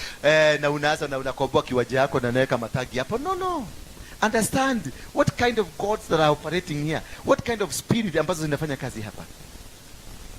na unaanza na unakomboa kiwaje yako na unaweka matagi hapo. No. Understand what kind of gods that are operating here. What kind of spirit ambazo zinafanya kazi hapa.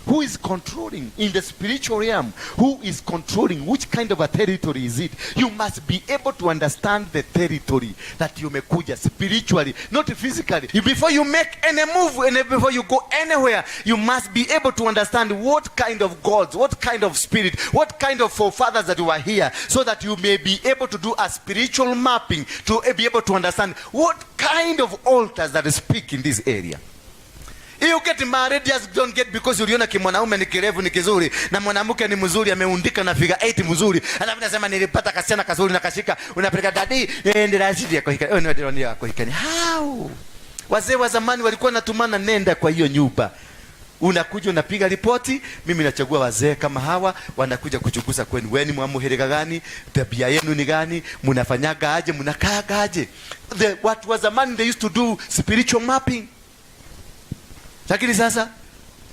Who is controlling in the spiritual realm? Who is controlling? Which kind of a territory is it? You must be able to understand the territory that you mekuja spiritually, not physically. Before you make any move and before you go anywhere, you must be able to understand what kind of gods, what kind of spirit, what kind of forefathers that were here, so that you may be able to do a spiritual mapping to be able to understand what kind of altars that speak in this area. You get married, just don't get because uliona kimwanaume ni kirefu ni kizuri na mwanamke ni mzuri ameundika na figure 8 mzuri. Alafu nasema nilipata kasichana kazuri na kashika unapeleka dadi nenda rasidi yako hika. Ndio yako hika. How? Wazee wa zamani walikuwa natumana nenda kwa hiyo nyumba. Unakuja unapiga ripoti, mimi nachagua wazee kama hawa wanakuja kuchunguza kwenu. Wewe ni mwamuhereka gani? Tabia yenu ni gani? Mnafanyaga aje? Mnakaa aje? Watu wa zamani they used to do spiritual mapping. Lakini sasa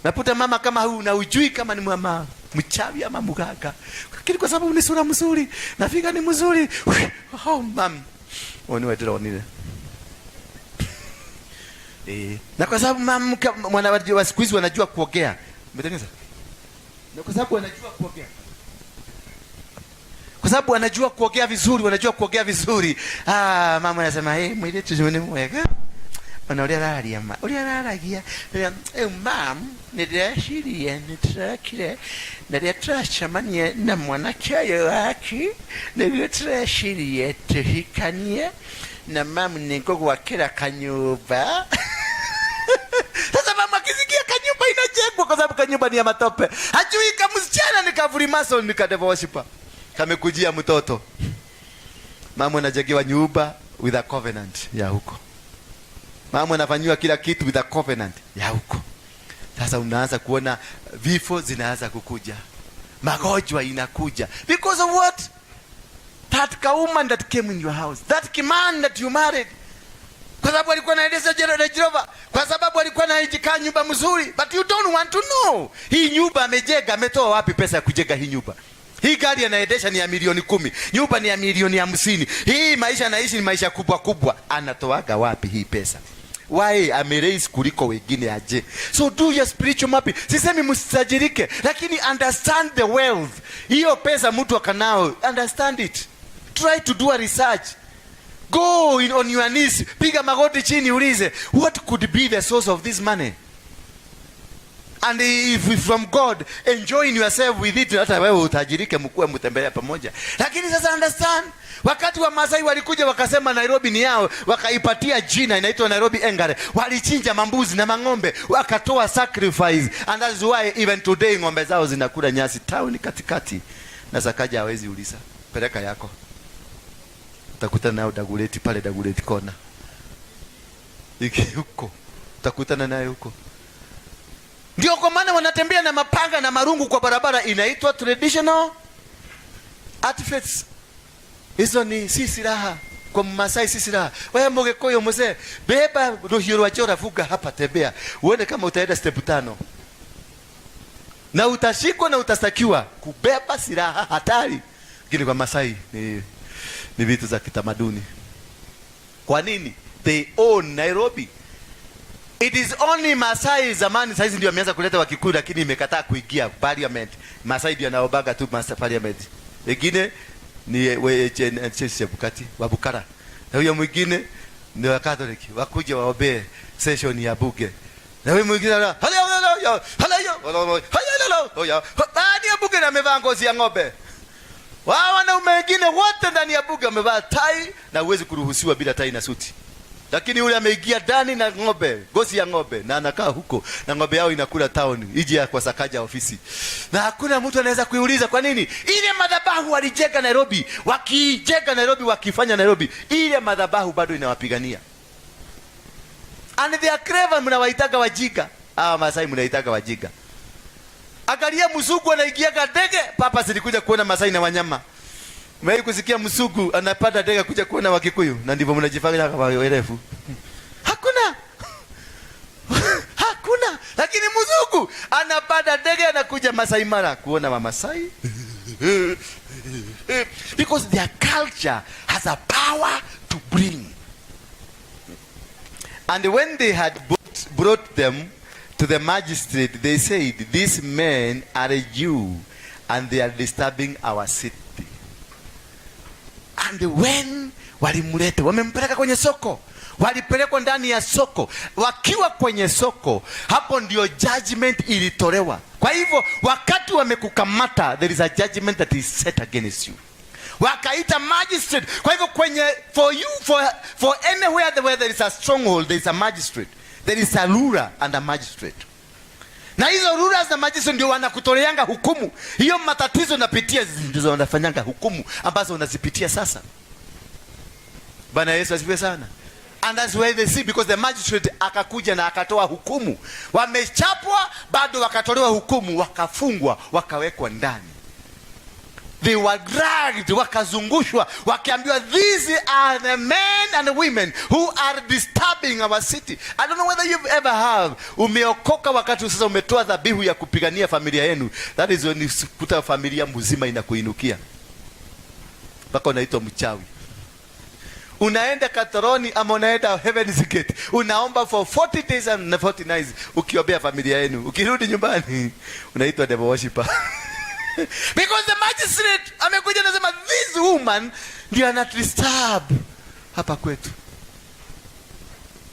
naputa mama kama huyu na ujui kama ni mama mchawi ama mganga. Lakini kwa sababu ni sura mzuri, nafika ni mzuri. Oh mami. Woniwe nile. Na kwa sababu mama mwana wa siku hizi wanajua kuogea. Umetengeneza? Na kwa sababu wanajua kuogea. Kwa sababu wanajua kuogea vizuri, wanajua kuogea vizuri. Mama anasema, mwili tuzimene mwega. Unalia mam nidashiria nitrakire nadiatrachamanie na mwanakyayo waki nadiatrashiria tuhikanie na mam niko gwakira kanyumba. Sasa mama kisikia kanyumba inajengwa kwa sababu kanyumba ni ya matope. Hajui kama msichana ni kavuli mason ni kadeva worshiper. Kamekujia mtoto. Mama anajengewa nyumba with a covenant ya huko. Mama anafanywa kila kitu with a covenant ya huko. Sasa unaanza kuona vifo zinaanza kukuja. Magonjwa inakuja. Because of what? That woman that came in your house. That man that you married. Kwa sababu alikuwa anaendesha Jehova. Kwa sababu alikuwa anajikaa nyumba mzuri. But you don't want to know. Hii nyumba amejega, ametoa wapi pesa ya kujega hii nyumba? Hii gari anaendesha ni ya milioni 10. Nyumba ni ya milioni 50. Hii maisha anaishi ni maisha kubwa. Anatoaga wapi hii pesa? Why ameraise kuliko wengine aje? So do your spiritual mapping. Sisemi msajirike, lakini understand the wealth. Hiyo pesa mtu akanao, understand it. Try to do a research. Go on your knees, piga magoti chini ulize, what could be the source of this money? And if from God, enjoying yourself with it, hata wewe utajirike mkue mtembelea pamoja. Lakini sasa understand, wakati wa Masai walikuja wakasema Nairobi ni yao, wakaipatia jina inaitwa Nairobi Engare. Walichinja mambuzi na mang'ombe, wakatoa sacrifice, and that's why even today ng'ombe zao zinakula nyasi town katikati. Na Sakaja hawezi ulisa. Peleka yako. Utakutana nao Daguleti pale Daguleti kona. Iki huko. Utakutana naye huko. Ndio kwa maana wanatembea na mapanga na marungu kwa barabara, inaitwa traditional artifacts. Hizo ni si silaha. Kwa Masai si silaha. Wewe Mgikuyu mzee, beba ruhiu rwa njora, fuga hapa, tembea. Uone kama utaenda step 5. Na utashikwa na utastakiwa kubeba silaha hatari. Lakini kwa Masai ni vitu za kitamaduni. Kwa nini? They own Nairobi. It is only Masai zamani, sasa ndio ameanza kuleta Wakikuyu, lakini imekataa kuingia parliament. Masai ndio anaobaga tu master parliament. Wengine ni Chebukati wa Bukara. Na huyo mwingine ni wa Catholic, wakuja waombe session ya bunge. Na huyo mwingine halo baada ya bunge amevaa ngozi ya ng'ombe. Wao wanaume wengine wote ndani ya bunge wamevaa tai, na huwezi kuruhusiwa bila tai na suti. Lakini yule ameingia ndani na ng'ombe, ngozi ya ng'ombe, na anakaa huko na ng'ombe yao inakula town, ije kwa sakaja ofisi. Na hakuna mtu anaweza kuiuliza kwa nini. Ile madhabahu walijenga Nairobi, wakijenga Nairobi, wakifanya Nairobi, ile madhabahu bado inawapigania. And they are clever, mnawaitaga wajiga. Masai mnaitaga wajiga. Angalia Msugu anaingia ndege, papa silikuja kuona Masai na wanyama. Mimi kusikia Msugu anapanda ndege kuja kuona Wakikuyu, na ndivyo mnajifanya kama werefu. Hakuna. Hakuna. Lakini Msugu anapanda ndege anakuja Masai Mara kuona Wamasai. Because their culture has a power to bring. And when they had brought them to the magistrate, they said, these men are a Jew and they are disturbing our city. And when walimleta, wamempeleka kwenye soko, walipelekwa ndani ya soko. Wakiwa kwenye soko, hapo ndio judgment ilitolewa. Kwa hivyo wakati wamekukamata, there is a judgment that is set against you. Wakaita magistrate. Kwa hivyo kwenye for anywhere where there is a stronghold, there is a magistrate. There is a ruler and a magistrate. Na hizo rulers na magistrate ndio wanakutoleanga hukumu. Hiyo matatizo unapitia ndizo wanafanyanga hukumu ambazo unazipitia sasa. Bwana Yesu asifiwe sana. And that's why they see, because the magistrate akakuja na akatoa hukumu. Wamechapwa bado wakatolewa hukumu, wakafungwa, wakawekwa ndani. They were dragged, wakazungushwa, wakiambiwa, these are the men and women who are disturbing our city. I don't know whether you've ever have. Umeokoka wakati sasa umetoa dhabihu ya kupigania familia yenu. That is when kuta familia mzima inakuinukia. Mpaka unaitwa mchawi. Unaenda Katoroni ama unaenda Heaven's Gate. Unaomba for 40 days and 40 nights ukiombea familia yenu. Ukirudi nyumbani unaitwa devil worshipper. Because the magistrate amekuja na sema, this woman ndio anatristab hapa kwetu.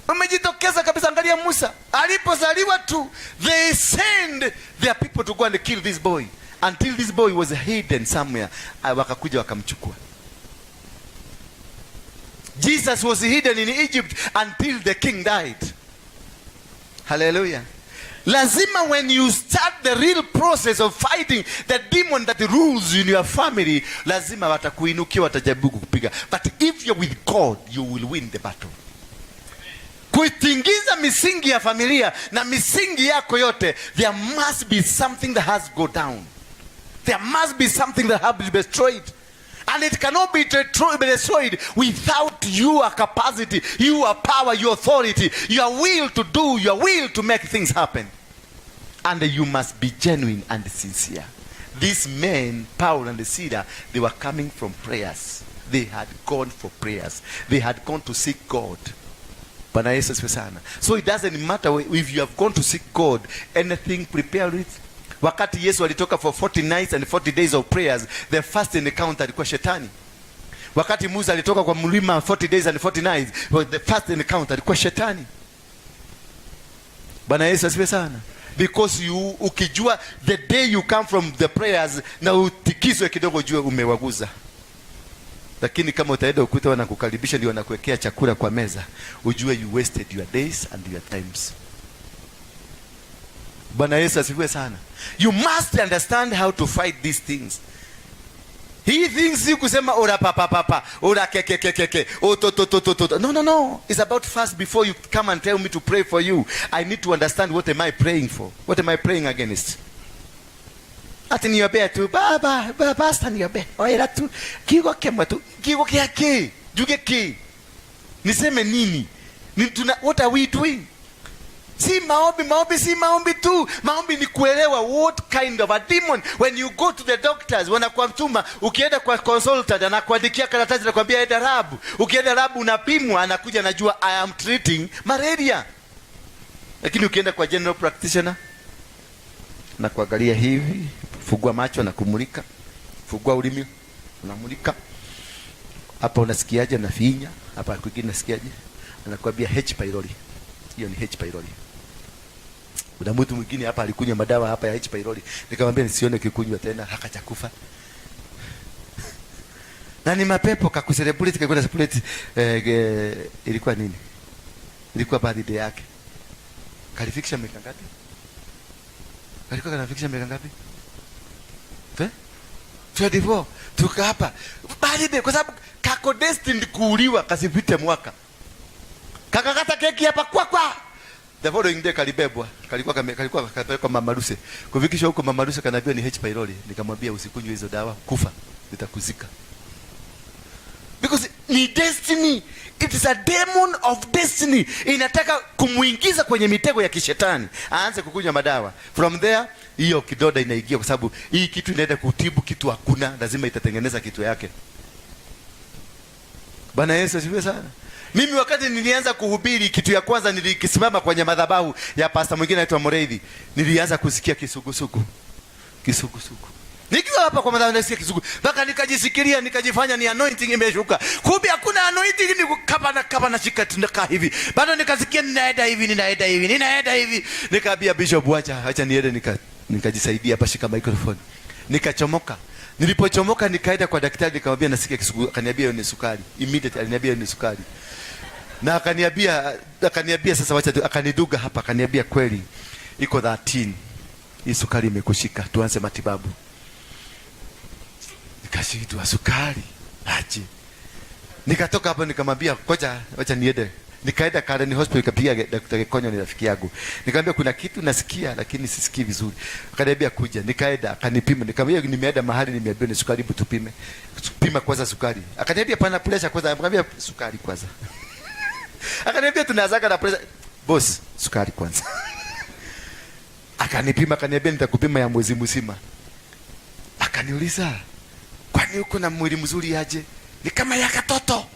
Umejitokeza kabisa. Angalia Musa alipozaliwa tu, they send their people to go and kill this boy until this boy was hidden somewhere. Wakakuja wakamchukua. Jesus was hidden in Egypt until the king died. Hallelujah. Lazima when you start the real process of fighting the demon that rules in your family, lazima watakuinukia, watajaribu kukupiga. But if you're with God, you will win the battle. Kuitingiza misingi ya familia na misingi yako yote, there must be something that has go down. There must be something that has been destroyed. And it cannot be destroyed without your capacity, your power, your authority, your will to do, your will to make things happen. And you must be genuine and sincere. These men, Paul and Silas, they were coming from prayers. They had gone for prayers. They had gone to seek God. So it doesn't matter if you have gone to seek God, anything, prepare it. Wakati Yesu alitoka for 40 nights and 40 days of prayers, the first encounter alikuwa shetani. Wakati Musa alitoka kwa mlima 40 days and 40 nights, the first encounter alikuwa shetani. Bwana Yesu asifiwe sana. Because ukijua the day you come from the prayers, na utikiswe kidogo, jua umewaguza. Lakini kama utaenda ukuta wanakukaribisha, ndio wanakuwekea chakula kwa meza, ujue you wasted your days and your times. Bwana Yesu asifiwe sana. You must understand how to fight these things. He thinks you kusema ora papa ora keke to. No. It's about fast. Before you come and tell me to pray for you, I need to understand, what am I praying for? What am I praying against? ati niombea tu baba pastor niombea oera tu kigo kemwe tu kigo kiaki juge ki niseme nini what are we doing? Si maombi si maombi tu. Maombi ni kuelewa what kind of a demon. When you go to the doctors, wanakuamtuma, ukienda kwa consultant anakuandikia karatasi na kuambia enda labu. Ukienda labu unapimwa, anakuja anajua I am treating malaria. Lakini ukienda kwa general practitioner na kuangalia hivi, fungua macho na kumulika, fungua ulimi unamulika. Hapa unasikiaje? Na finya. Hapa kwingine nasikiaje? Anakuambia H pylori. Hiyo ni H pylori. Kuna mtu mwingine hapa alikunywa madawa hapa ya H pylori. Nikamwambia nisione kikunywa tena, hakachakufa. Na ni mapepo kakucelebrate kakwenda celebrate ilikuwa nini? Ilikuwa birthday yake. Kalifikisha miaka ngapi? Kalikuwa kanafikisha miaka ngapi? 24. Tuka hapa. Birthday kwa sababu kako destined kuuliwa kasipite mwaka. Kakakata keki hapa kwa. The following day kalibebwa. Kalikuwa kapelekwa Mama Lucy. Kufikishwa huko Mama Lucy kanaambiwa ni H pylori. Nikamwambia usikunywe hizo dawa, kufa zitakuzika. Because ni destiny. It is a demon of destiny. Inataka kumuingiza kwenye mitego ya kishetani. Aanze kukunywa madawa. From there hiyo kidoda inaingia kwa sababu hii kitu inaenda kutibu kitu hakuna, lazima itatengeneza kitu yake. Bwana Yesu asifiwe sana. Mimi wakati nilianza kuhubiri, kitu ya kwanza nilikisimama kwenye madhabahu ya pastor mwingine anaitwa Moreidhi. Nilianza kusikia kisugusugu. Nikiwa hapa kwa madhabahu nasikia kisugu. Mpaka nikajisikiria, nikajifanya ni anointing imeshuka. Kumbe hakuna anointing, ni kapa na shika tunaka hivi. Bado nikasikia ninaenda hivi. Nikaambia Bishop acha niende, nikajisaidia hapa, shika microphone. Nikachomoka. Nilipochomoka nikaenda kwa daktari, nikamwambia nasikia kisugu. Akaniambia ni sukari. Immediately aliniambia ni sukari. Na akaniambia sasa wacha, akaniduga hapa, akaniambia kweli iko 13. Hii sukari imekushika, tuanze matibabu. Nikashindwa sukari aje. Nikatoka hapo nikamwambia wacha niende. Nikaenda Karen Hospital, nikapiga daktari Konyo, ni rafiki yangu. Nikamwambia kuna kitu nasikia lakini sisikii vizuri. Akaniambia kuja. Nikaenda akanipima. Nikamwambia nimeenda mahali nimeambiwa ni sukari, hebu tupime. Tupima kwanza sukari. Akaniambia pana pressure kwanza. Nikamwambia sukari kwanza. Akaniambia tunaanzaga na pressure. Boss, sukari kwanza. Akanipima, akaniambia nitakupima ya mwezi mzima. Akaniuliza, kwani uko na mwili mzuri aje? Ni kama ya katoto.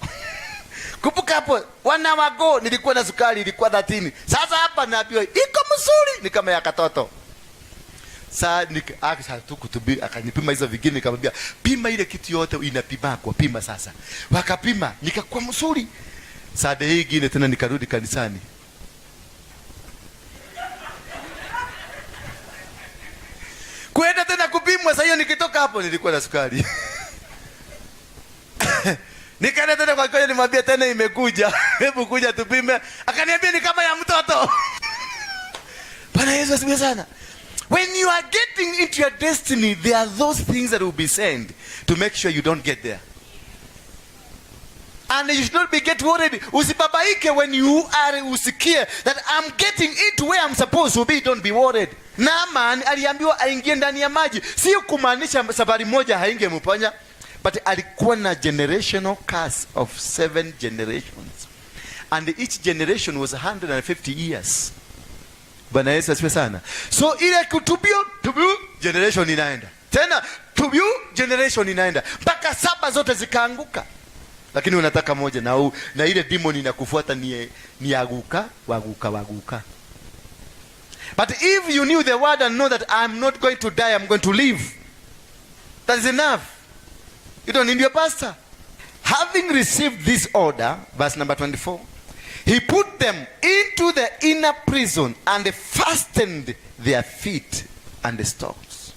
Kumbuka hapo 1 hour ago nilikuwa na sukari ilikuwa 13. Sasa hapa naambiwa iko mzuri, ni kama ya katoto. Sasa tukutubi akanipima hizo vingine, nikamwambia pima ile kitu yote inapima kwa pima sasa. Wakapima, nikakuwa mzuri. Sasa hii nyingine tena nikarudi kanisani. Kwenda tena kupimwa, sasa hiyo nikitoka hapo nilikuwa na sukari. Nikaenda tena kwa Konyo, nimwambia tena imekuja. Hebu kuja tupime. Akaniambia ni kama ya mtoto. Bwana Yesu asifiwe sana. When you are getting into your destiny, there are those things that will be sent to make sure you don't get there. And you should not be get worried. Usibabaike when you are usikie that I'm getting into where I'm supposed to be. Don't be worried. Naaman aliambiwa aingie ndani ya maji. Sio kumaanisha safari moja haingemponya, but alikuwa na generational curse of 7 generations. And each generation was 150 years. Bwana Yesu asifiwe sana. So ile kutubio generation inaenda. Tena tubio generation inaenda. Mpaka 7 zote zikaanguka. Lakini unataka moja na ile demon inakufuata ni aguka. But if you knew the word and know that I'm not going to die, I'm going to live, that is enough. You don't need your pastor. Having received this order, verse number 24, he put them into the inner prison and fastened their feet and the stocks.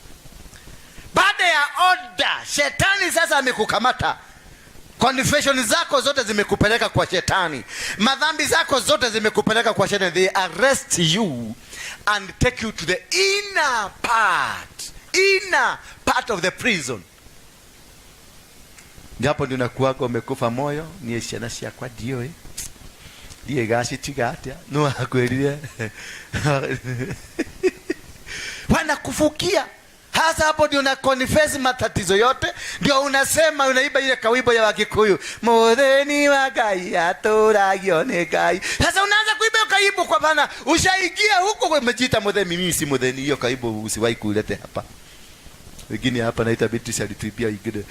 Baada ya order, shetani sasa amekukamata. Confession zako zote zimekupeleka kwa shetani. Madhambi zako zote zimekupeleka kwa shetani. They arrest you and take you to the inner part of the prison. Hapo ndio nakuwako umekufa moyo, ni shanashi kwa dio die gashi tigatia no akwelile wana kufukia Hasa hapo ndio una confess matatizo yote, ndio unasema, unaiba ile kawibo ya Wakikuyu, mutheni wa Ngai aturagio ni Ngai. Sasa unaanza kuiba kaibo kwa bana, ushaingia huko kwa umejiita mutheni. Mimi si mutheni, hiyo kaibo usiwahi kulete hapa. Wengine hapa naita Beatrice alituibia ingine.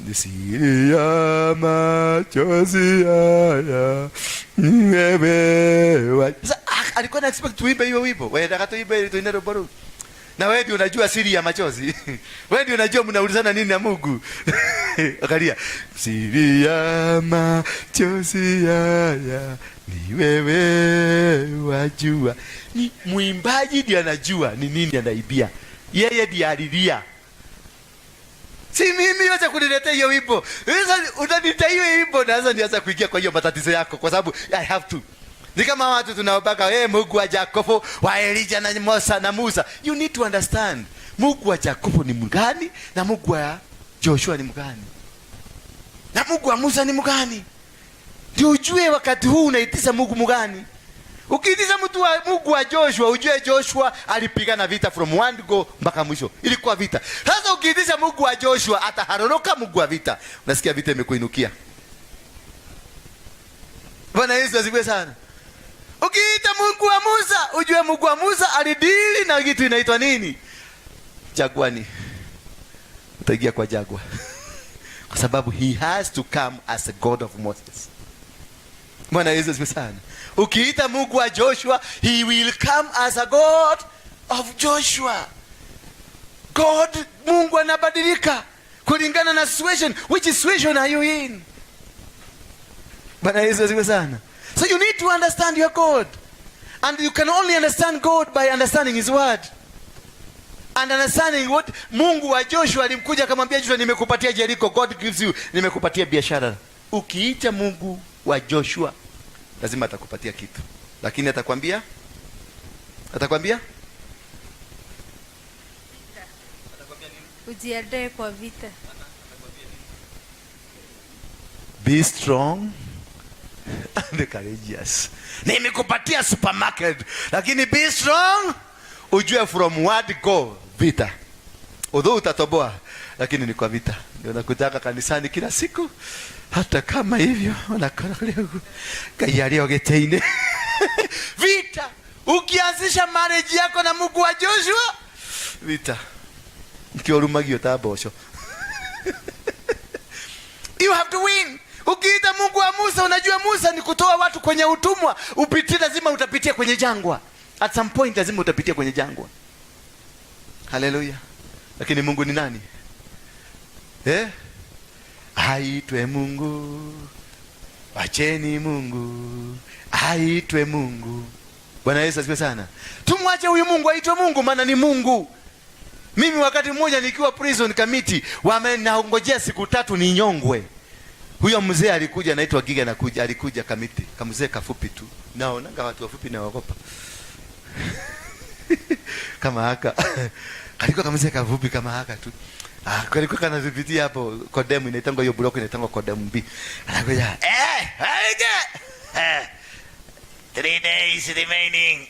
Ni siri ya machozi haya wewe. Sasa alikuwa na expect tuimbe hiyo wimbo. Wewe nataka tuimbe ile tuinero bora. Na wewe ndio unajua siri ya machozi. Wewe ndio unajua mnaulizana nini na Mungu. Angalia. Siri ya machozi haya ni wewe wajua. Ni mwimbaji ndiye anajua ni nini anaibia. Yeye ndiye alilia. Si mimi yote kuniletea hiyo wimbo. Sasa utaniita hiyo wimbo na sasa nianza kuingia kwa hiyo matatizo yako kwa sababu I have to. Ni kama watu tunaobaka Mungu wa Jakobo, wa Elijah na Musa na Musa. You need to understand. Mungu wa Jakobo ni mgani na Mungu wa Joshua ni mgani? Na Mungu wa Musa ni mgani? Ndio ujue wakati huu unaitisa Mungu mgani? Ukiitisa mtu wa Mungu wa Joshua, ujue Joshua alipigana vita from one go mpaka mwisho. Ilikuwa vita. Sasa ukiitisa Mungu wa Joshua ataharoroka Mungu wa vita. Unasikia vita imekuinukia. Bwana Yesu asifiwe sana. Ukiita Mungu wa Musa, ujue Mungu wa Musa alidili na kitu inaitwa nini? Jagwani. Utaingia kwa jagwa. Kwa sababu he has to come as a God of Moses. Bwana Yesu asifiwe sana. Ukiita Mungu wa Joshua, he will come as a God of Joshua. God, Mungu anabadilika kulingana na situation. Which situation are you in? Bwana Yesu asifiwe sana. So you need to understand your God. And you can only understand God by understanding his word. And understanding what Mungu wa Joshua alimkuja akamwambia Joshua, nimekupatia Jericho. God gives you, nimekupatia biashara. Ukiita Mungu wa Joshua, lazima atakupatia kitu. Lakini atakwambia nini? Ujiandae kwa vita. Be strong and courageous. Nimekupatia supermarket, lakini be strong, ujue from word go vita. Although utatoboa, lakini ni kwa vita. Ndio nakutaka kanisani kila siku. Hata kama hivyo unakolewa kayalio geteine. Vita. Ukianzisha marriage yako na Mungu wa Joshua, vita. Mkiorumagio tabosho. You have to win. Ukiita Mungu wa Musa, unajua Musa ni kutoa watu kwenye utumwa. Upitie, lazima utapitia kwenye jangwa. At some point lazima utapitia kwenye jangwa. Hallelujah. Lakini Mungu ni nani? Aitwe Mungu. Wacheni Mungu. Aitwe Mungu. Bwana Yesu asifiwe sana. Tumwache huyu Mungu aitwe Mungu, maana ni Mungu. Mimi wakati mmoja nikiwa prison committee, wamenaongojea siku 3 ni nyongwe. Huyo mzee alikuja, anaitwa Giga, anakuja, alikuja kamiti, kamzee kafupi tu. Naonanga watu wafupi na wagopa. Kama haka. Alikuwa kamzee kafupi kama haka tu. Alikuwa kanazipitia hapo kodemu inaitangwa hiyo block inaitangwa kodemu B. Anakuja, haige. 3 days remaining.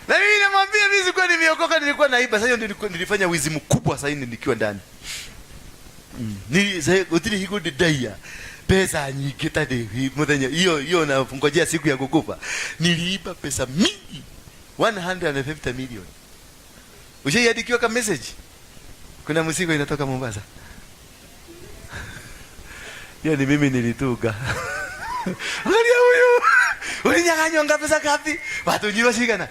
Na mimi namwambia mimi sikuwa nimeokoka, nilikuwa naiba. Sasa nilifanya wizi mkubwa sasa nikiwa ndani. Ni sasa utili hiko didaya. Pesa nyingi tadi mudanya. Hiyo na ngojea siku ya kukufa. Niliiba pesa mingi. 150 million. Ushaandikiwa kama message. Kuna mzigo inatoka Mombasa. Ni mimi nilituga. Angalia huyu. Ulinyang'anywa ngapi pesa ngapi? Watu nyiwa shikana.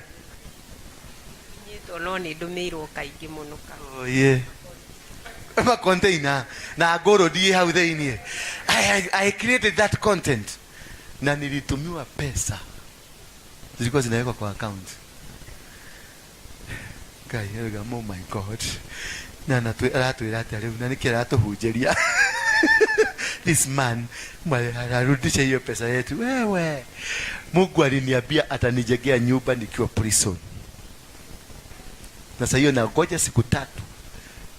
Toloni dumiro kaigi muno ka. Oh yeah. Ama container na agoro die how they ni. I created that content. Na nilitumiwa pesa. Zilikuwa zinawekwa kwa account. Kaya oh my God. Na ratu leo na nikira hujeria. This man arudisha hiyo pesa yetu. Wewe. Mungu aliniambia atanijengea nyumba nikiwa prison. Na sasa hiyo nangoja siku 3.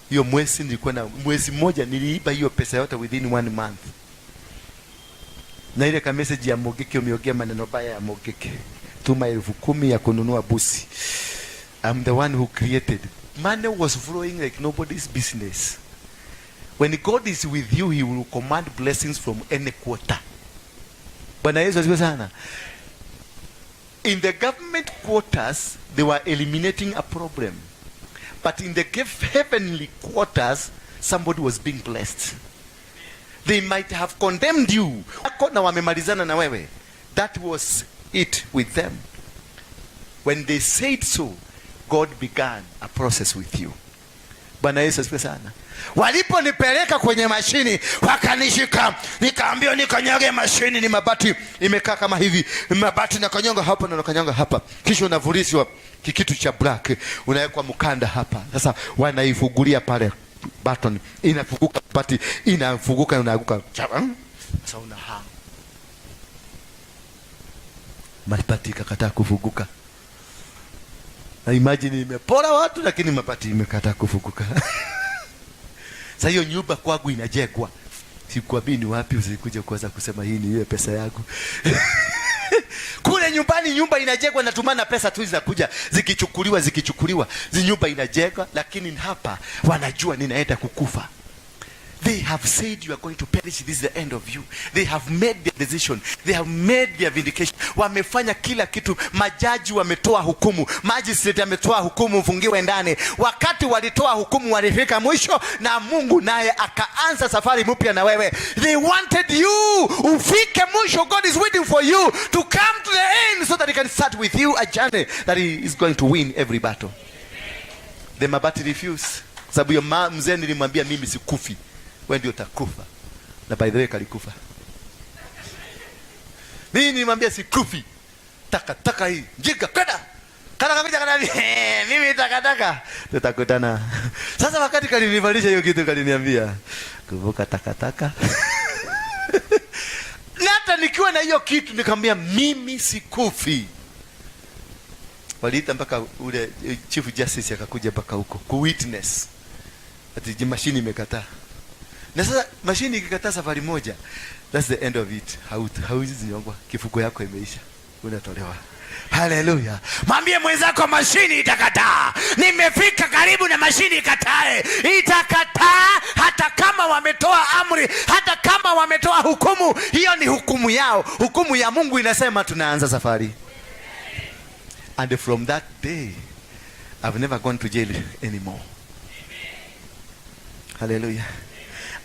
Hiyo mwezi nilikuwa na mwezi mmoja niliiba hiyo pesa yote within 1 month. Na ile ka message ya Mogeke umeongea maneno baya ya Mogeke. tuma 10,000 ya kununua busi. I'm the one who created. Money was flowing like nobody's business. When God is with you, he will command blessings from any quarter. Bwana Yesu asifiwe sana. In the government quarters, they were eliminating a problem. But in the heavenly quarters, somebody was being blessed. They might have condemned you. Na wamemalizana na wewe. That was it with them. When they said so, God began a process with you. Bwana Yesu asifiwe sana. Waliponipeleka kwenye mashini, wakanishika, nikaambiwa nikanyage mashini, ni mabati imekaa kama hivi, mabati na kanyanga hapa na kanyanga hapa, kisha unavulishwa kikitu cha black, unawekwa mkanda hapa. Sasa wanaifungulia pale button, inafunguka bati, inafunguka, unaanguka. Sasa unahang. Mabati kakataa kufunguka. Na imagine imepora watu, lakini mabati imekataa kufunguka. Sasa hiyo nyumba kwangu inajengwa. Sikuambii ni wapi, usikuja kuanza kusema hii ni ile pesa yangu. Kule nyumbani nyumba inajengwa, natumana pesa tu zinakuja zikichukuliwa. Nyumba inajengwa, lakini hapa wanajua ninaenda kukufa. They have said you are going to perish. This is the end of you. They have made their decision. They have made their vindication. Wamefanya kila kitu. Majaji wametoa hukumu. Magistrate ametoa hukumu, mfungiwe ndani. Wakati walitoa hukumu, walifika mwisho na Mungu naye akaanza safari mpya na wewe. They wanted you ufike mwisho. God is waiting for you to come to the end so that he can start with you a journey that he is going to win every battle. The mabati refuse. Sababu ya mzee nilimwambia mimi sikufi, wewe ndio utakufa. Na by the way kalikufa. Mimi nimwambia sikufi. Taka hii. Jiga kwenda. Kana mimi taka. Tutakutana. Sasa wakati kalinivalisha hiyo kitu kaliniambia, kuvuka taka. Na hata nikiwa na hiyo kitu nikamwambia mimi sikufi. Waliita mpaka ule Chief Justice akakuja mpaka huko ku witness. Ati mashini imekataa. Na sasa mashini ikikataa safari moja, that's the end of it. Hauwezi zinyongwa, kifuko yako imeisha, unatolewa. Haleluya. Mwambie mwenzako mashini itakataa. Nimefika karibu na mashini ikatae. Itakataa hata kama wametoa amri, hata kama wametoa hukumu. Hiyo ni hukumu yao. Hukumu ya Mungu inasema tunaanza safari. And from that day, I've never gone to jail anymore. Hallelujah.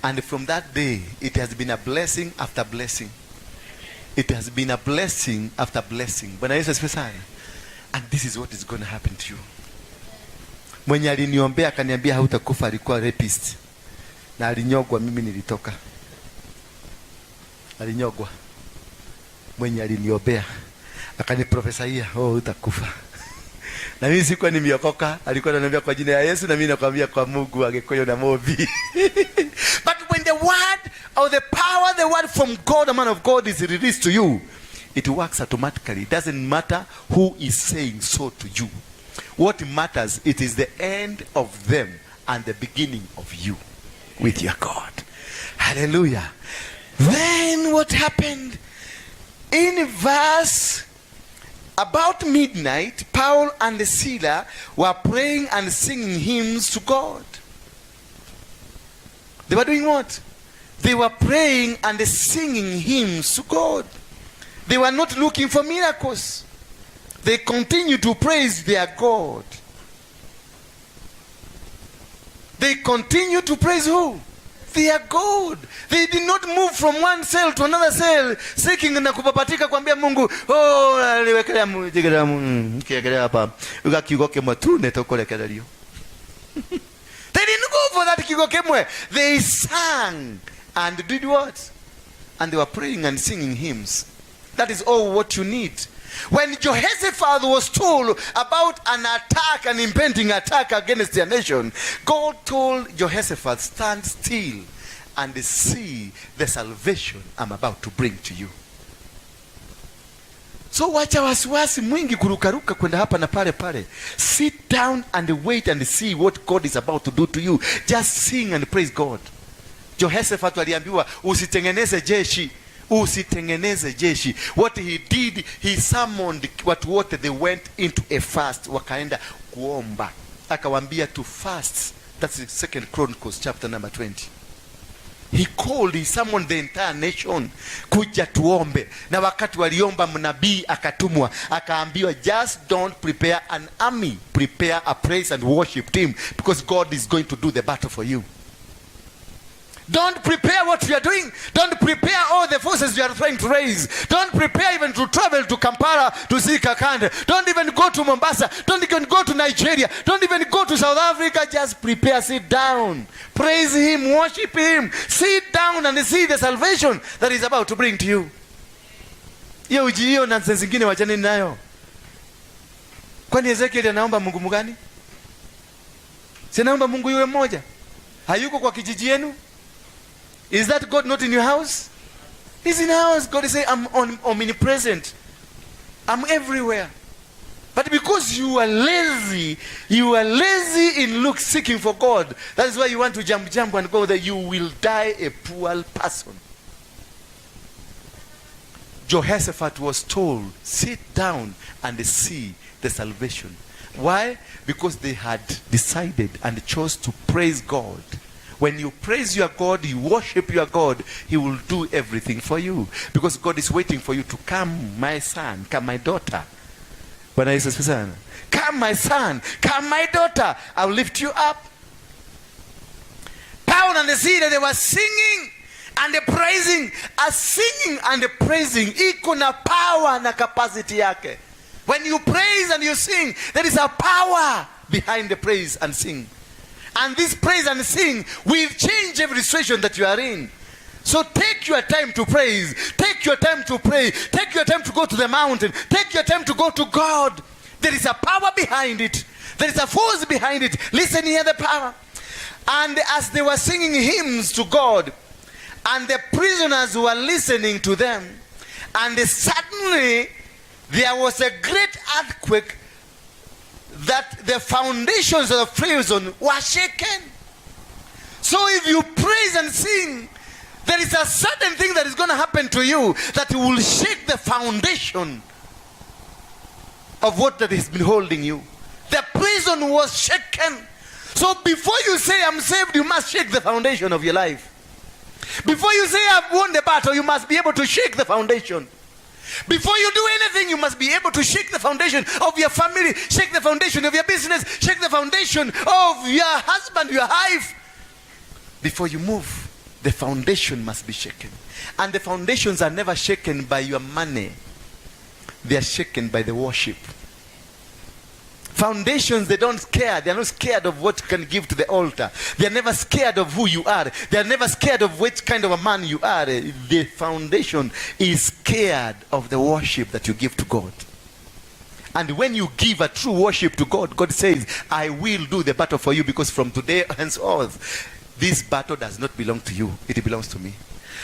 And from that day, it has been a blessing after blessing. It has been a blessing after blessing. Bwana Yesu asifiwe sana. And this is what is going to happen to you. Mwenye aliniombea akaniambia hautakufa alikuwa rapist. Na alinyogwa, mimi nilitoka. Alinyogwa. Mwenye aliniombea akaniprofesaia, utakufa. Na mimi sikuwa nimeokoka, alikuwa ananiambia kwa jina ya Yesu, na mimi nakwambia kwa Mungu angekoyo na mobi. But when the word or the power, the word from God, the man of God is released to you, it works automatically. It doesn't matter who is saying so to you. What matters, it is the end of them and the beginning of you with your God. Hallelujah. Then what happened? In verse about midnight, Paul and Silas were praying and singing hymns to God. They were doing what? They were praying and singing hymns to God. They were not looking for miracles. They continued to praise their God. They continued to praise who? Their God. They did not move from one cell to another cell seeking na kupapatika kuambia Mungu, aliwekelea kiwekelea hapa ukakigoke matu netokolekelelio. They didn't go for that kigokemwe. They sang and did what? And they were praying and singing hymns. That is all what you need. When Jehoshaphat was told about an attack, an impending attack against their nation, God told Jehoshaphat, stand still and see the salvation I'm about to bring to you. So wacha wasiwasi mwingi kurukaruka kwenda hapa na pale. Sit down and wait and see what God is about to do to you. Just sing and praise God. Jehoshaphat aliambiwa usitengeneze jeshi, Usitengeneze jeshi. What he did, he summoned watu wote, they went into a fast, wakaenda kuomba. Akawaambia to fast. That's the 2 Chronicles chapter number 20. He summoned the entire nation kuja tuombe. Na wakati waliomba, mnabii akatumwa, akaambiwa just don't prepare an army, prepare a praise and worship team, because God is going to do the battle for you. Don't prepare what you are doing. Don't prepare all the forces you are trying to raise. Don't prepare even to travel to Kampala to see Kakande. Don't even go to Mombasa. Don't even go to Nigeria. Don't even go to South Africa. Just prepare, sit down. Praise him, worship him. Sit down and see the salvation that is about to bring to you. Hiyo ujio na zingine wachane nayo. Kwani Ezekiel anaomba Mungu mgani? Si anaomba Mungu yule mmoja. Hayuko kwa kijiji yenu? Is that God not in your house? He's in our house. God is saying, I'm omnipresent. I'm everywhere. But because you are lazy in seeking for God. That is why you want to jump and go there. You will die a poor person. Jehoshaphat was told, sit down and see the salvation. Why? Because they had decided and chose to praise God. When you praise your God, you worship your God, he will do everything for you. Because God is waiting for you to come, my son, come, my daughter. When I say, come, my son, come, my daughter, I'll lift you up. Paul and the see that they were singing and the praising. A singing and the praising, iko na power na capacity yake. When you praise and you sing, there is a power behind the praise and sing. And this praise and sing will change every situation that you are in. So take your time to praise. Take your time to pray. Take your time to go to the mountain. Take your time to go to God. There is a power behind it. There is a force behind it. Listen here, the power. And as they were singing hymns to God, and the prisoners were listening to them, and suddenly there was a great earthquake, that the foundations of the prison were shaken. So if you praise and sing, there is a certain thing that is going to happen to you that will shake the foundation of what that has been holding you. The prison was shaken. So before you say I'm saved, you must shake the foundation of your life. Before you say I've won the battle, you must be able to shake the foundation. Before you do anything, you must be able to shake the foundation of your family, shake the foundation of your business, shake the foundation of your husband, your wife. Before you move, the foundation must be shaken. And the foundations are never shaken by your money. They are shaken by the worship. Foundations, they don't care. They are not scared of what you can give to the altar. They are never scared of who you are. They are never scared of which kind of a man you are. The foundation is scared of the worship that you give to God. And when you give a true worship to God, God says, I will do the battle for you, because from today henceforth, this battle does not belong to you. It belongs to me.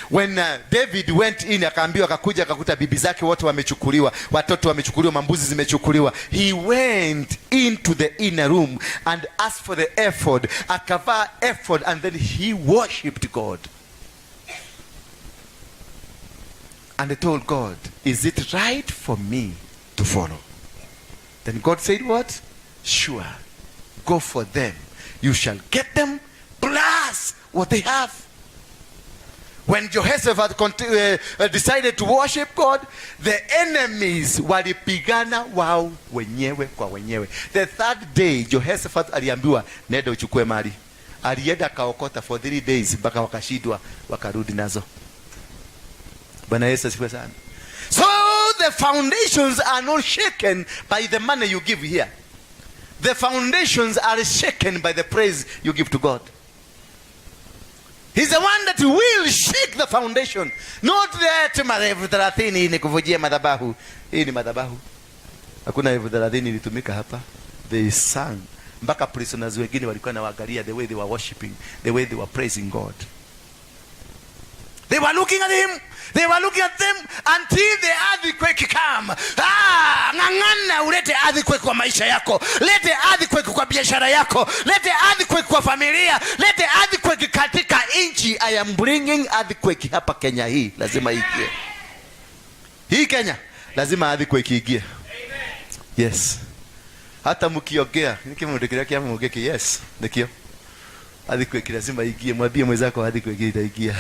When David went in, akaambiwa, akakuja akakuta bibi zake wote wamechukuliwa, watoto wamechukuliwa, mambuzi zimechukuliwa. He went into the inner room and asked for the ephod, akavaa ephod, and then he worshipped God. And he told God, is it right for me to follow? Then God said what? Sure, go for them. You shall get them plus what they have. When Jehoshaphat decided to worship God, the enemies walipigana wao wenyewe kwa wenyewe. The third day, Jehoshaphat aliambiwa, nenda uchukue mali. Alienda kaokota for 3 days, mpaka wakashidwa, wakarudi nazo. Bwana Yesu asifiwe sana. So the foundations are not shaken by the money you give here. The foundations are shaken by the praise you give to God. He's the one that will shake the foundation. Not that elfu 30 ni kuvujia madhabahu. Hii ni madhabahu. Hakuna elfu 30 ilitumika hapa. They sang. Mpaka prisoners wengine walikuwa na waangalia the way they were worshiping, the way they were praising God. They were looking at him. They were looking at them until the earthquake came. Ng'ang'ana ulete earthquake kwa maisha yako. Lete earthquake kwa biashara yako. Lete earthquake kwa familia. Lete earthquake katika nchi. I am bringing earthquake hapa Kenya hii, lazima iingie. Hii Kenya lazima earthquake iingie. Yes. Hata mkiongea, nikimwongelea kiama mwongeke yes, nikio. Earthquake lazima iingie, mwambie mwenzako earthquake itaingia.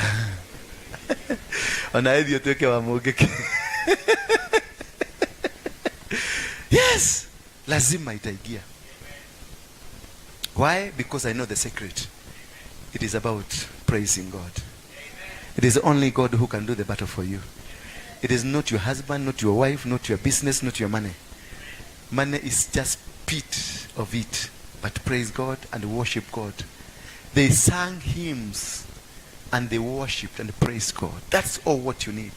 Ona hivyo tuweke wa mwongeke. Yes, lazima itaingia. Why? Because I know the secret. It is about praising God. It is only God who can do the battle for you. It is not your husband, not your wife, not your business, not your money. Money is just bit of it. But praise God and worship God. They sang hymns and they worshipped and praised God. That's all what you need.